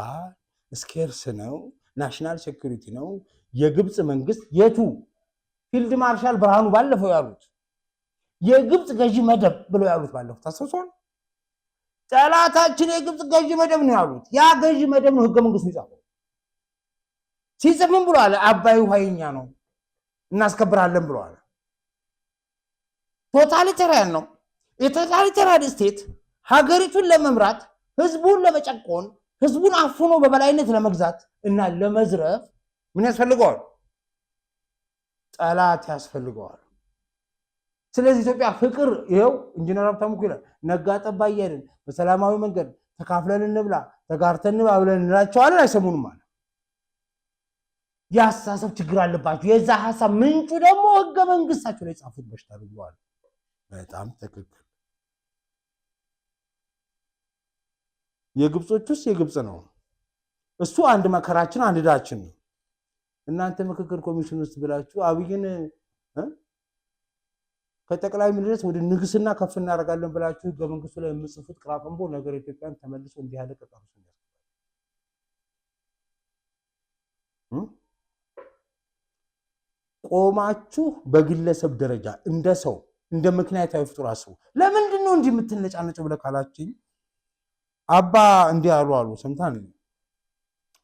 ስኬርስ ነው፣ ናሽናል ሴኩሪቲ ነው። የግብፅ መንግስት የቱ ፊልድ ማርሻል ብርሃኑ ባለፈው ያሉት የግብፅ ገዢ መደብ ብለው ያሉት ባለፈው ታስታውሷል። ጠላታችን የግብፅ ገዢ መደብ ነው ያሉት። ያ ገዢ መደብ ነው ህገ መንግስቱ ይጻፈው። ሲጽፍ ምን ብሏል? አባይ ውሃ የኛ ነው እናስከብራለን ብሏል። ቶታሊታሪያን ነው። የቶታሊታሪያን ስቴት ሀገሪቱን ለመምራት ህዝቡን ለመጨቆን ህዝቡን አፍኖ በበላይነት ለመግዛት እና ለመዝረፍ ምን ያስፈልገዋል? ጠላት ያስፈልገዋል። ስለዚህ ኢትዮጵያ ፍቅር ይሄው ኢንጂነር ሀብታሙ ይላል ነጋ ጠባ እያልን በሰላማዊ መንገድ ተካፍለን እንብላ ተጋርተን እንብላ ብለን እንላቸዋለን። አይሰሙንም ማለት የአስተሳሰብ ችግር አለባቸው። የዛ ሀሳብ ምንጩ ደግሞ ህገ መንግስታቸው ላይ ጻፉት በሽታ ብለዋል። በጣም ትክክል። የግብጾች ውስጥ የግብጽ ነው እሱ አንድ መከራችን አንድ ዳችን ነው። እናንተ ምክክር ኮሚሽን ውስጥ ብላችሁ አብይን ከጠቅላይ ሚኒስትር ወደ ንግስና ከፍ እናደርጋለን ብላችሁ ህገ መንግስቱ ላይ የምጽፉት ቅራቅንቦ ነገር ኢትዮጵያን ተመልሶ እንዲህ ያለ ቀጣሩ ቆማችሁ በግለሰብ ደረጃ እንደ ሰው እንደ ምክንያታዊ ፍጡር አስቡ። ለምንድን ነው እንዲህ የምትነጫነጭው ብለህ ካላችኝ አባ እንዲህ አሉ ሰምታን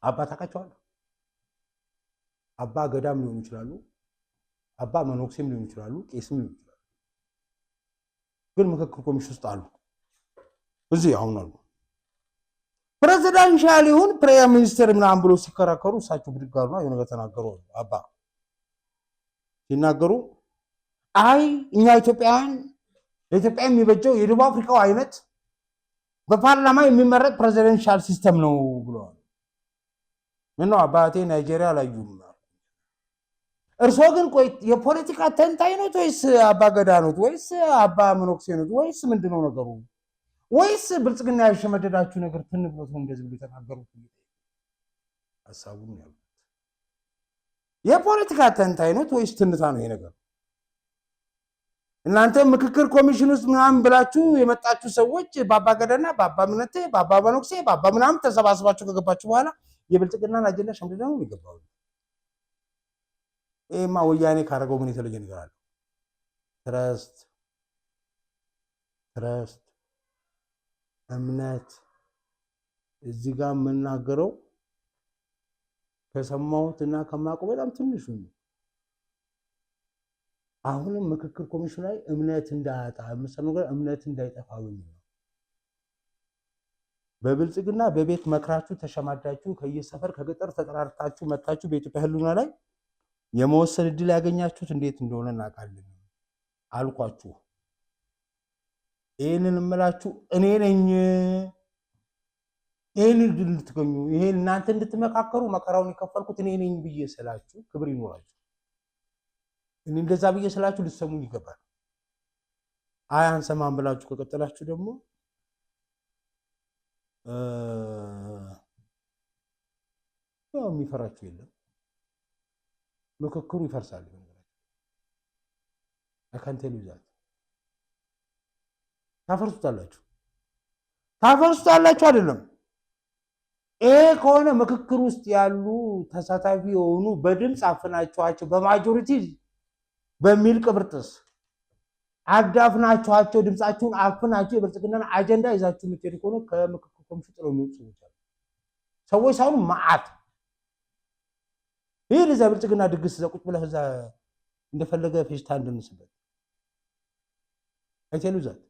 አባ ታውቃቸዋለህ? አባ ገዳም ሊሆኑ ይችላሉ፣ አባ መነኩሴም ሊሆኑ ይችላሉ፣ ቄስም ሊሆኑ ይችላሉ። ግን ምክክር ኮሚሽን ውስጥ አሉ። እዚህ አሁን አሉ። ፕሬዚዳንሻል ይሁን ፕሬሚየር ሚኒስተር ምናምን ብሎ ሲከራከሩ እሳቸው ብድግ አሉና የሆነ ነገር ተናገሩ። አባ ሲናገሩ አይ እኛ ኢትዮጵያውያን ለኢትዮጵያ የሚበጀው የደቡብ አፍሪካው አይነት በፓርላማ የሚመረጥ ፕሬዚደንሻል ሲስተም ነው ብለዋል። ምነው አባቴ ናይጄሪያ አላዩም? እርሶ ግን ቆይ የፖለቲካ ተንታኝ ነው ወይስ አባ ገዳ ነው ወይስ አባ መነኩሴ ነው ወይስ ምንድነው ነገሩ? ወይስ ብልጽግና ያሸመደዳችሁ ነገር ትንብሎት ነው እንደዚህ ብሎ ተናገሩት? ሐሳቡን ያሉት የፖለቲካ ተንታኝ ነው ወይስ ትንታ ነው ይሄ ነገር? እናንተ ምክክር ኮሚሽን ውስጥ ምናምን ብላችሁ የመጣችሁ ሰዎች ባባ ገዳና ባባ ምነቴ ባባ መነኩሴ ባባ ምናምን ተሰባስባችሁ ከገባችሁ በኋላ የብልጽግናን አጀንዳ ሸምድደው ነው ይገባሉ። ይሄማ ወያኔ ካረገው ምን የተለየ ነገር አለ? ትረስት እምነት እዚህ ጋር የምናገረው ከሰማሁት እና ከማውቀው በጣም ትንሹ ነው። አሁንም ምክክር ኮሚሽን ላይ እምነት እንዳያጣ እምነት እንዳይጠፋ ነው። በብልጽግና በቤት መክራችሁ ተሸማዳችሁ ከየሰፈር ከገጠር ተጠራርታችሁ መጣችሁ በኢትዮጵያ ህልውና ላይ የመወሰን እድል ያገኛችሁት እንዴት እንደሆነ እናውቃለን። አልኳችሁ። ይሄንን እምላችሁ እኔ ነኝ። ይሄን እድል ልትገኙ ይሄን እናንተ እንድትመካከሩ መከራውን የከፈልኩት እኔ ነኝ ብዬ ስላችሁ ክብር ይኖራችሁ። እኔ እንደዛ ብዬ ስላችሁ ልትሰሙኝ ይገባል። አይ አንሰማም ብላችሁ ከቀጠላችሁ ደግሞ ያው የሚፈራችሁ የለም። ምክክሩ ይፈርሳል። አካንቴሉ ዛት ታፈርሱታላችሁ አይደለም። ይሄ ከሆነ ምክክር ውስጥ ያሉ ተሳታፊ የሆኑ በድምፅ አፍናችኋቸው በማጆሪቲ በሚል ቅብርጥስ አዳፍናችኋቸው ድምፃችሁን አፍናችሁ የብልጽግናን አጀንዳ ይዛችሁ የምትሄዱ ከሆነ ከምክክር ኮሚሽን ጥለው የሚወጡ ሰዎች ሳይሆኑ መዓት ይህ ለዛ ብልጽግና ድግስ እዛ ቁጭ ብለህ እዛ እንደፈለገ ፌሽታ እንድንስበት አይተሉ ዛት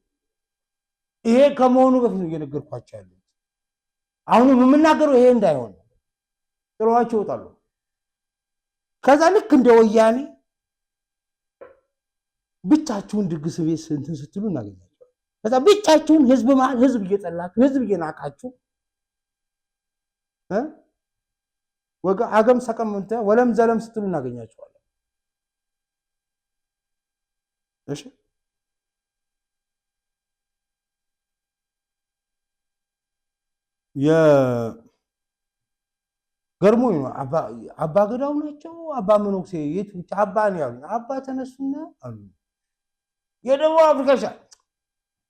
ይሄ ከመሆኑ በፊት ነው እየነገርኳቸው ያለው። አሁንም የምናገረው ይሄ እንዳይሆን ጥለዋቸው ይወጣሉ። ከዛ ልክ እንደ ወያኔ ብቻችሁን ድግስ ቤት እንትን ስትሉ እናገኛቸዋለን። ከዛ ብቻችሁን ህዝብ መሀል ህዝብ እየጠላችሁ ህዝብ እየናቃችሁ ወጋ አገም ሰቀምንተ ወለም ዘለም ስትሉ እናገኛቸዋለን። እሺ ገርሞኝ ነው። አባ ገዳው ናቸው አባ መነኩሴ የት ብቻ አባ ነው ያሉኝ። አባ ተነሱና አሉ የደቡብ አፍሪካ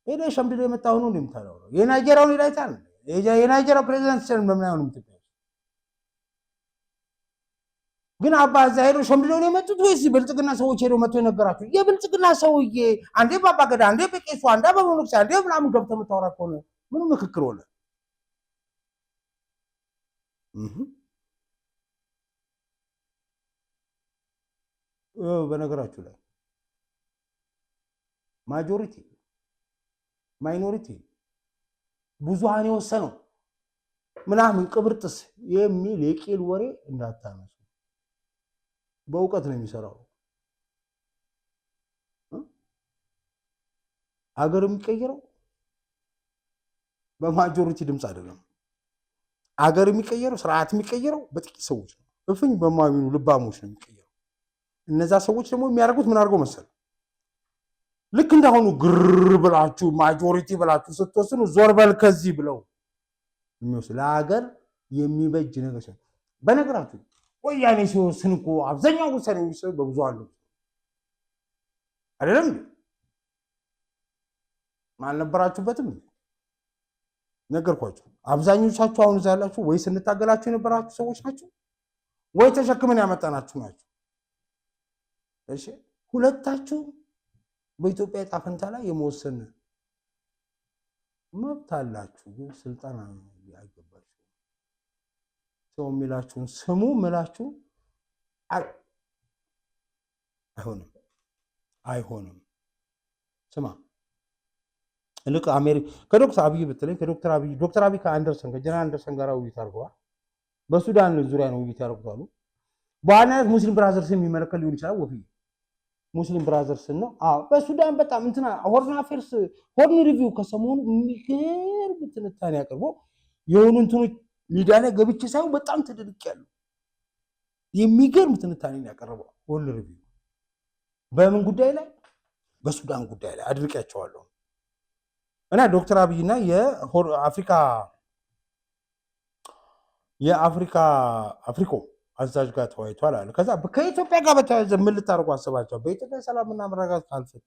ሄደ ሸምድዶ የመጣው ነው እንደምታለው የናይጄሪያውን ይላይታል። የናይጄሪያ ፕሬዝዳንት ሲል በምናየው ነው የምትጠይቀው። ግን አባ እዛ ሄዶ ሸምድዶ ነው የመጡት ወይስ ብልጽግና ሰዎች ሄዶ መጥቶ የነገራቸው? የብልጽግና ሰውዬ አንዴ ባባ ገዳ አንዴ በቄሱ አንዴ በመነኩሴ አንዴ ምናምን ገብተህ የምታወራ ከሆነ ምኑ ምክክር ሆነ? በነገራችሁ ላይ ማጆሪቲ ማይኖሪቲ ብዙሃን የወሰነው ምናምን ቅብርጥስ የሚል የቂል ወሬ እንዳታነሱ። በእውቀት ነው የሚሰራው። አገር የሚቀየረው በማጆሪቲ ድምፅ አይደለም። አገር የሚቀየረው ስርዓት የሚቀየረው በጥቂት ሰዎች ነው። እፍኝ በማሚኑ ልባሞች ነው የሚቀየረው። እነዛ ሰዎች ደግሞ የሚያደርጉት ምን አድርገው መሰል ልክ እንዳሁኑ ግር ብላችሁ ማጆሪቲ ብላችሁ ስትወስኑ ዞር በል ከዚህ ብለው የሚወስድ ለሀገር የሚበጅ ነገር ሲሆን፣ በነገራችሁ ወያኔ ሲወስን እኮ አብዛኛው ውሳኔ የሚሰጥ በብዙሃን ነው አይደለም? አልነበራችሁበትም? ነገርኳችሁ። አብዛኞቻችሁ አሁን እዛ ያላችሁ ወይ ስንታገላችሁ የነበራችሁ ሰዎች ናችሁ ወይ ተሸክመን ያመጣናችሁ ናችሁ። እሺ ሁለታችሁ በኢትዮጵያ ዕጣ ፈንታ ላይ የመወሰን መብት አላችሁ፣ ግን ስልጣን አይገባችሁም። ሰው የሚላችሁን ስሙ ምላችሁ አይሆንም። ስማ ልክ ከዶክተር አብይ ብትለኝ ዶክተር አብይ ከጀነራል አንደርሰን ጋር ውይይት አድርገዋል። በሱዳን ዙሪያ ነው ውይይት ያደርጉት አሉ። በዋናነት ሙስሊም ብራዘርስን የሚመለከት ሊሆን ይችላል። ወፊ ሙስሊም ብራዘርስን ነው። በሱዳን በጣም እንትና ሆርን ሪቪው ከሰሞኑ የሚገርም ትንታኔ አቅርቦ የሆኑ እንትኖች ሚዲያ ላይ ገብቼ ሳይሆን በጣም ተደንቄያለሁ። የሚገርም ትንታኔ ያቀረበው ሆርን ሪቪው በምን ጉዳይ ላይ? በሱዳን ጉዳይ ላይ አድርቄያቸዋለሁ። እና ዶክተር አብይና የአፍሪኮ አዛዥ ጋር ተወያይቷል አለ። ከዛ ከኢትዮጵያ ጋር በተያያዘ ምን ልታደርጉ አስባቸው? በኢትዮጵያ ሰላምና መረጋጋት ካልፈት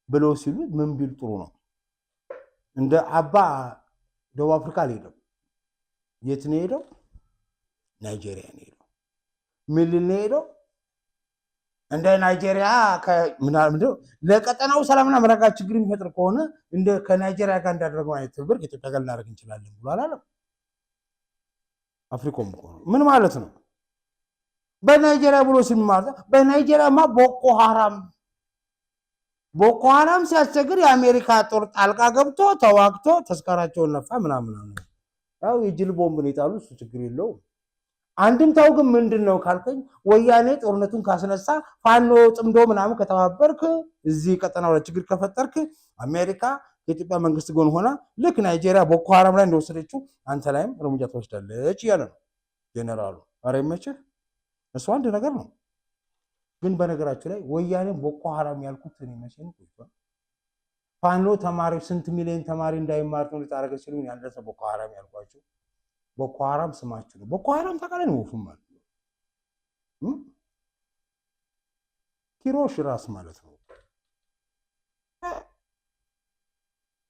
ብለው ሲሉ ምን ቢል ጥሩ ነው? እንደ አባ ደቡብ አፍሪካ አልሄደም። የት ነው ሄደው? ናይጄሪያ ነው ሄደው። ምን ሊል ነው ሄደው? እንደ ናይጄሪያ ለቀጠናው ሰላምና መረጋጋት ችግር የሚፈጥር ከሆነ ከናይጄሪያ ጋር እንዳደረገው አይነት ትብብር ከኢትዮጵያ ጋር ልናደርግ እንችላለን ብሎ አላለም። አፍሪኮም እኮ ነው። ምን ማለት ነው? በናይጄሪያ ብሎ ሲል ማለት በናይጄሪያማ ቦኮ ሐራም ሲያስቸግር የአሜሪካ ጦር ጣልቃ ገብቶ ተዋግቶ ተስካራቸውን ነፋ ምናምን። ያው የጅል ቦምብ ነው የጣሉ፣ እሱ ችግር የለውም። አንድምታው ግን ምንድን ነው ካልከኝ፣ ወያኔ ጦርነቱን ካስነሳ ፋኖ ጥምዶ ምናምን ከተባበርክ እዚህ ቀጠናው ላይ ችግር ከፈጠርክ አሜሪካ ከኢትዮጵያ መንግስት ጎን ሆና ልክ ናይጄሪያ ቦኮ ሐራም ላይ እንደወሰደችው አንተ ላይም እርምጃ ትወስዳለች እያለ ነው ጄኔራሉ። ኧረ ይመችህ፣ እሱ አንድ ነገር ነው። ግን በነገራችሁ ላይ ወያኔ ቦኮ ሐራም ያልኩት እኔ መቼ ነው? ፋኖ ተማሪዎች ስንት ሚሊዮን ተማሪ እንዳይማር ነው ልታረገ ሲሉ ያንደሰ ቦኮ ሐራም ያልኳቸው። ቦኮ ሐራም ስማችሁ ነው። ቦኮ ሐራም ተቃራኒ ወፉም ማለት ነው። ኪሮሽ ራስ ማለት ነው።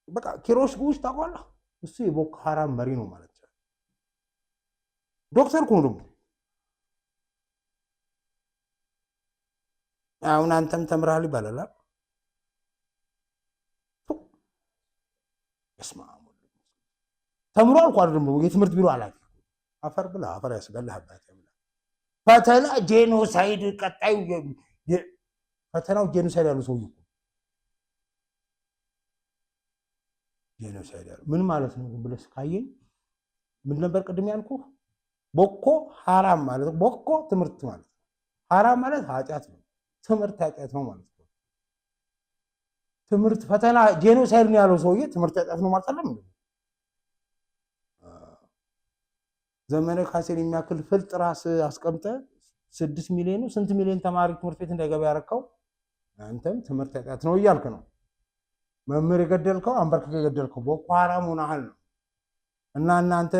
በቃ ኪሮሽ ጉሽ ታውቃለህ? እሱ የቦኮ ሐራም መሪ ነው ማለት ነው። ዶክተር ኩኑ አሁን አንተም ተምራል ይባላል። እስማ ተምሮ አልኳል ደግሞ የትምህርት ቢሮ አላፊ አፈር ብላ አፈር ያስገላህ አባቴ ብላ ፈተና ጄኖሳይድ ቀጣዩ ፈተናው ጄኖሳይድ ያሉ ሰው ይቆ ጄኖሳይድ ያሉ ምን ማለት ነው ብለስ ካየኝ ምን ነበር ቅድም ያልኩህ? ቦኮ ሐራም ማለት ቦኮ ትምህርት ማለት ሐራም ማለት ኃጢአት ነው። ትምህርት ኃጢአት ነው ማለት ነው። ትምህርት ፈተና ጄኖሳይድ ነው ያለው ሰውዬ ትምህርት ኃጢአት ነው ማለት አይደለም። ዘመነ ካሴን የሚያክል ፍልጥ ራስ አስቀምጠ 6 ሚሊዮን ስንት ሚሊዮን ተማሪ ትምህርት ቤት እንዳይገባ ያረከው አንተም ትምህርት ኃጢአት ነው እያልክ ነው። መምህር የገደልከው አንበርክከ የገደልከው ቦኮ ሐራም ሆነሃል ነው። እና እናንተ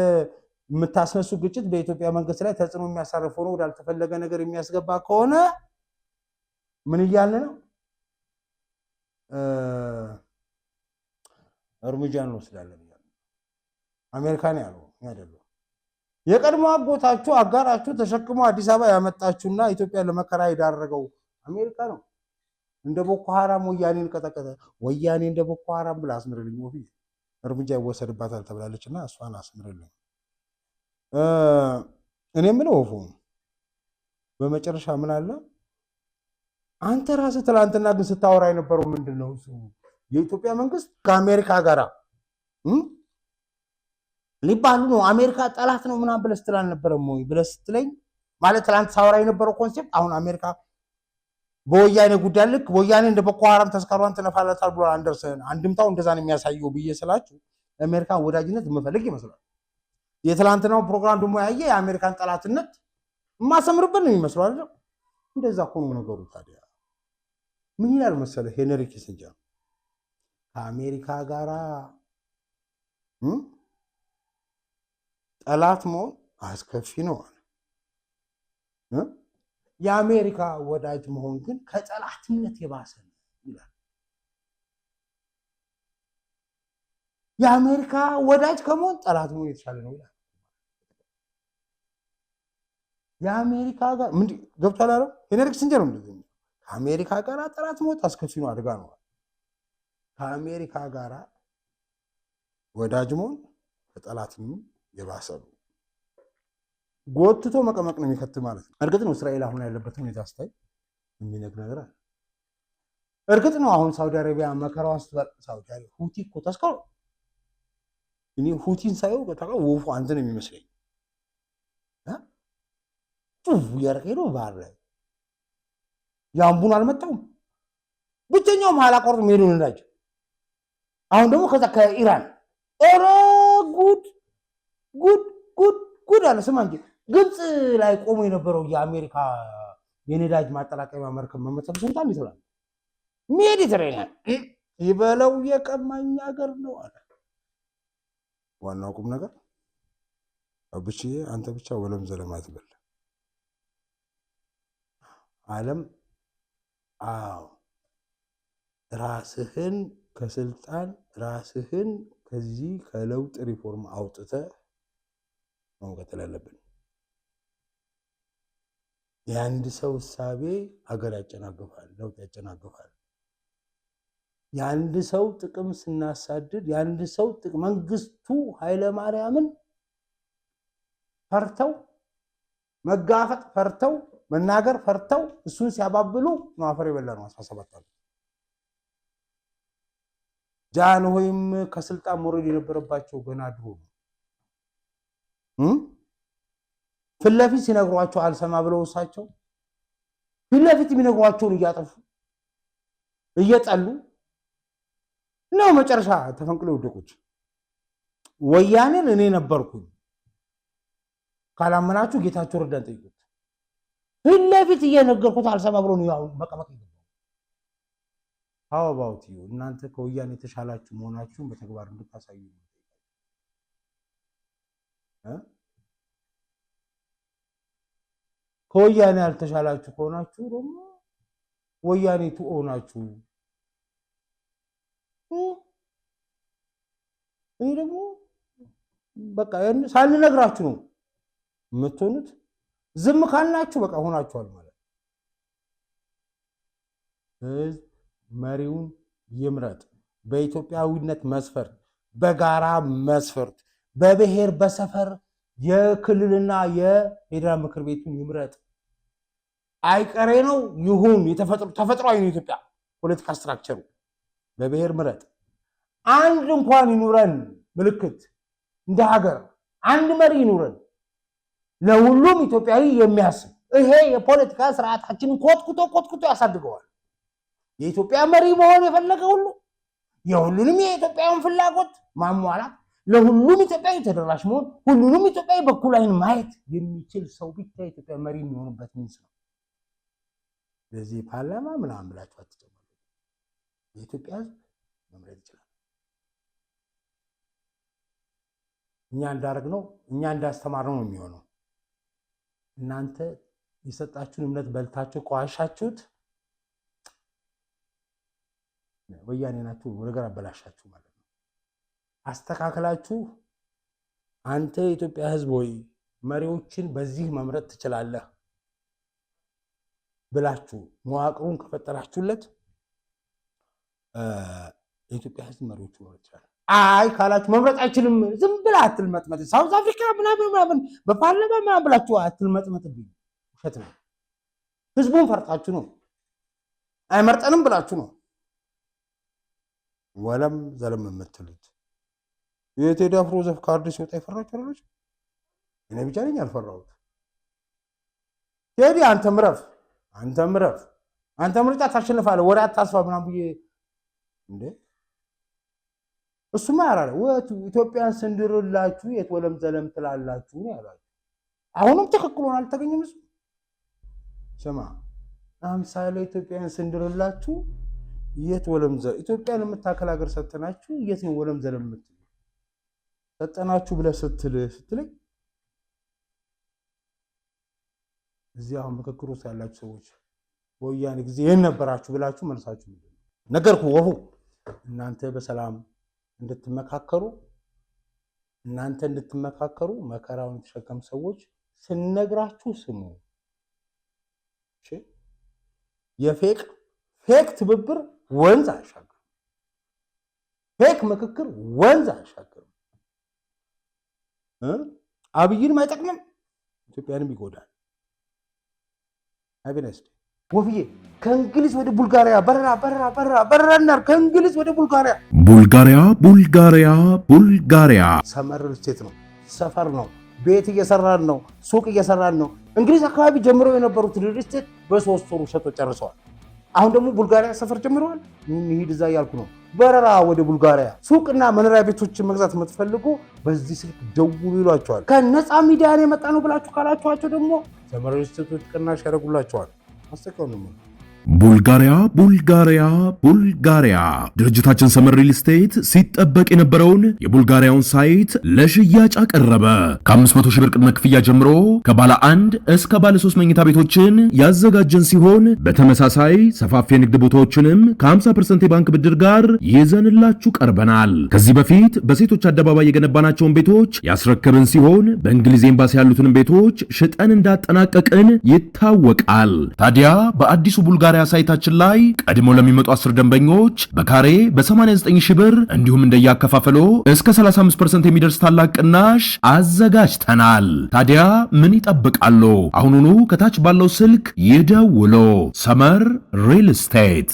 የምታስነሱ ግጭት በኢትዮጵያ መንግስት ላይ ተጽዕኖ የሚያሳርፍ ሆኖ ወዳልተፈለገ ነገር የሚያስገባ ከሆነ ምን እያልን ነው? እርምጃ እንወስዳለን እያልን አሜሪካን ያለው አይደለም። የቀድሞ አጎታችሁ አጋራችሁ ተሸክሞ አዲስ አበባ ያመጣችሁና ኢትዮጵያ ለመከራ የዳረገው አሜሪካ ነው። እንደ ቦኮ ሐራም ወያኔን ቀጠቀጠ። ወያኔ እንደ ቦኮ ሐራም ብላ አስምርልኝ ወፊ እርምጃ ይወሰድባታል ተብላለችና እሷን አስምርልኝ። እኔ የምለው ወፉ በመጨረሻ ምን አለ? አንተ ራስህ ትላንትና ግን ስታወራ የነበረው ምንድነው? የኢትዮጵያ መንግስት ከአሜሪካ ጋር ሊባሉ ነው፣ አሜሪካ ጠላት ነው ምናምን ብለህ ስትል አልነበረም ወይ ብለህ ስትለኝ ማለት ትላንት ሳወራ የነበረው ኮንሴፕት አሁን አሜሪካ በወያኔ ጉዳይ ልክ ወያኔ እንደ ቦኮ ሐራም ተስካሯን ትነፋለታል ብሎ አንደርሰን አንድምታው እንደዛ ነው የሚያሳየው ብዬ ስላችሁ የአሜሪካን ወዳጅነት የምፈልግ ይመስላል። የትላንትናው ፕሮግራም ደግሞ ያየ የአሜሪካን ጠላትነት የማሰምርበት ነው የሚመስለው አይደል? እንደዛ ሆኖ ነገሩ ታዲያ ምን ይላል መሰለህ ሄንሪ ኪሲንጀር ከአሜሪካ ጋራ ጠላት መሆን አስከፊ ነው አለ። የአሜሪካ ወዳጅ መሆን ግን ከጠላትነት የባሰ ነው ይላል። የአሜሪካ ወዳጅ ከመሆን ጠላት መሆን የተሻለ ነው ይላል። የአሜሪካ ጋር ምን ገብቷል አይደል? ሄንሪ ኪሲንጀር ነው እንደዚህ ከአሜሪካ ጋር ጠላት ሞት አስከፊ ነው፣ አደጋ ነው። ከአሜሪካ ጋር ወዳጅ መሆን ከጠላትም የባሰ ነው። ጎትቶ መቀመቅ ነው የሚከት ማለት ነው። እርግጥ ነው እስራኤል አሁን ያለበት ሁኔታ ስታይ የሚነግር ነገር አለ። እርግጥ ነው አሁን ሳውዲ አረቢያ መከራዋ ስትበል ሳውዲ አረቢያ ሁቲ እኮ ተስከው እኔ ሁቲን ሳይው በታውቀው ወፉ አንተ ነው የሚመስለኝ ያረከው ባህር ላይ ያምቡን አልመጣውም ብቸኛው መሀል አቋርጦ ሄዱን እንዳጅ አሁን ደግሞ ከዛ ከኢራን ኦረ ጉድ ጉድ ጉድ ጉድ አለ። ስማ እንጂ ግብጽ ላይ ቆሞ የነበረው የአሜሪካ የነዳጅ ማጠራቀሚያ መርከብ መመተብ ስንታን ይተላል ሜዲትሬኒያን ይበለው የቀማኛ ሀገር ነው አለ። ዋናው ቁም ነገር አብቺ አንተ ብቻ ወለም ዘለም አትበል ዓለም ራስህን ከስልጣን ራስህን ከዚህ ከለውጥ ሪፎርም አውጥተህ መቀጠል አለብን። የአንድ ሰው እሳቤ ሀገር ያጨናግፋል፣ ለውጥ ያጨናግፋል። የአንድ ሰው ጥቅም ስናሳድድ የአንድ ሰው ጥቅም መንግስቱ ኃይለማርያምን ፈርተው መጋፈጥ ፈርተው መናገር ፈርተው እሱን ሲያባብሉ ነው አፈር የበላ ነው 17 ዓመት። ጃንሆይም ከስልጣን መውረድ የነበረባቸው ገና ድሮ ነው። ፊት ለፊት ሲነግሯቸው አልሰማ ብለው እሳቸው ፊት ለፊት የሚነግሯቸውን እያጠፉ እየጠሉ ነው መጨረሻ ተፈንቅለው ወደቁት። ወያኔን እኔ ነበርኩኝ ካላመናችሁ ጌታቸው ረዳን ጠይቁት። ፊት ለፊት እየነገርኩት አልሰማ ብሎ ነው ያው መቀመቅ ይገባል። አባውት እናንተ ከወያኔ የተሻላችሁ መሆናችሁን በተግባር እንድታሳዩ ነው። ከወያኔ ያልተሻላችሁ ከሆናችሁ ደግሞ ወያኔ ትሆናችሁ። ይሄ ደግሞ በቃ ሳንነግራችሁ ነው የምትሆኑት። ዝም ካልናችሁ በቃ ሆናችኋል ማለት። ህዝብ መሪውን ይምረጥ በኢትዮጵያዊነት መስፈርት፣ በጋራ መስፈርት፣ በብሔር በሰፈር የክልልና የፌዴራል ምክር ቤቱን ይምረጥ። አይቀሬ ነው ይሁን ተፈጥሯዊ ነው። ኢትዮጵያ ፖለቲካ ስትራክቸሩ በብሔር ምረጥ። አንድ እንኳን ይኑረን ምልክት እንደ ሀገር አንድ መሪ ይኑረን ለሁሉም ኢትዮጵያዊ የሚያስብ። ይሄ የፖለቲካ ስርዓታችንን ኮትኩቶ ያሳድገዋል። የኢትዮጵያ መሪ መሆን የፈለገ ሁሉ የሁሉንም የኢትዮጵያውን ፍላጎት ማሟላት፣ ለሁሉም ኢትዮጵያዊ ተደራሽ መሆን፣ ሁሉንም ኢትዮጵያዊ በኩል አይን ማየት የሚችል ሰው ብቻ የኢትዮጵያ መሪ የሚሆንበት ምንስ ነው። ለዚህ ፓርላማ ምናምን ብላችሁ አትጨምሩ። የኢትዮጵያ ህዝብ መምረጥ ይችላል። እኛ እንዳደረግነው እኛ እንዳስተማርነው ነው የሚሆነው። እናንተ የሰጣችሁን እምነት በልታችሁ ከዋሻችሁት ወያኔ ናችሁ፣ ነገር አበላሻችሁ ማለት ነው። አስተካክላችሁ አንተ የኢትዮጵያ ህዝብ ወይ መሪዎችን በዚህ መምረጥ ትችላለህ ብላችሁ መዋቅሩን ከፈጠራችሁለት የኢትዮጵያ ህዝብ መሪዎች መምረጥ ይችላል። አይ ካላችሁ መምረጥ አይችልም፣ ዝም ብላ አትልመጥመጥ፣ ሳውዝ አፍሪካ ምናምን በፓርላማ ምናምን ብላችሁ አትልመጥመጥብኝ፣ ውሸት ነው። ህዝቡን ፈርጣችሁ ነው፣ አይመርጠንም ብላችሁ ነው ወለም ዘለም የምትሉት። የቴዲ አፍሮ ዘፍ ካርድ ሲወጣ የፈራችሁ አይደለች? እኔ ብቻ ነኝ ያልፈራሁት። ቴዲ አንተ ምረፍ፣ አንተ ምርጫ ታሸንፋለህ፣ ወሬ አታስፋ ምናምን ብዬ እንዴ እሱማ ያላለ ኢትዮጵያን ስንድርላችሁ የት ወለም ዘለም ትላላችሁ ነው ያላችሁ። አሁንም ትክክል ሆኖ አልተገኘም። እሱ ስማ አምሳሌ ኢትዮጵያን ስንድርላችሁ የት ወለም ዘለም ኢትዮጵያን የምታከል ሀገር ሰጥተናችሁ የት ነው ወለም ዘለም የምትሉ ሰጠናችሁ ብለህ ስትለኝ እዚህ አሁን ምክክር ውስጥ ያላችሁ ሰዎች ወያኔ ጊዜ ይህን ነበራችሁ ብላችሁ መልሳችሁ ምንድን ነው? ነገርኩ ወፉ እናንተ በሰላም እንድትመካከሩ መከራውን የተሸከም ሰዎች ስነግራችሁ ስሙ። የፌክ ትብብር ወንዝ አያሻግርም። ፌክ ምክክር ወንዝ አያሻግርም። አብይንም አይጠቅምም፣ ኢትዮጵያንም ይጎዳል። አብነስት ወፍዬ ከእንግሊዝ ወደ ቡልጋሪያ በረራ ከእንግሊዝ ወደ ቡልጋሪያ ሰመር ስቴት ነው፣ ሰፈር ነው፣ ቤት እየሰራን ነው፣ ሱቅ እየሰራን ነው። እንግሊዝ አካባቢ ጀምረው የነበሩት ሪል ስቴት በ3 ወሩ ሸጦ ጨርሰዋል። አሁን ደግሞ ቡልጋሪያ ሰፈር ጀምረዋል። እንሂድ እዛ እያልኩ ነው። በረራ ወደ ቡልጋሪያ። ሱቅና መኖሪያ ቤቶችን መግዛት የምትፈልጉ በዚህ ስልክ ደውሉ ይሏቸዋል። ከነፃ ሚዲያ ነው የመጣ ነው ብላችሁ ካላችኋቸው ደግሞ ሰመር ሪል ስቴቶች ቅናሽ ያደርጉላቸዋል። አስተካክሉ ነው። ቡልጋሪያ ድርጅታችን ሰመር ሪል ስቴት ሲጠበቅ የነበረውን የቡልጋሪያውን ሳይት ለሽያጭ አቀረበ። ከ500 ሺህ ብር ቅድመ ክፍያ ጀምሮ ከባለ 1 እስከ ባለ 3 መኝታ ቤቶችን ያዘጋጀን ሲሆን በተመሳሳይ ሰፋፊ የንግድ ቦታዎችንም ከ50% የባንክ ብድር ጋር ይዘንላችሁ ቀርበናል። ከዚህ በፊት በሴቶች አደባባይ የገነባናቸውን ቤቶች ያስረከብን ሲሆን በእንግሊዝ ኤምባሲ ያሉትን ቤቶች ሽጠን እንዳጠናቀቅን ይታወቃል። ታዲያ በአዲሱ ቡልጋሪያ ሳይታችን ላይ ቀድሞ ለሚመጡ 10 ደንበኞች በካሬ በ89 ሺህ ብር እንዲሁም እንደያከፋፈሎ እስከ 35% የሚደርስ ታላቅ ቅናሽ አዘጋጅተናል። ታዲያ ምን ይጠብቃሉ? አሁኑኑ ከታች ባለው ስልክ ይደውሉ። ሰመር ሪል ስቴት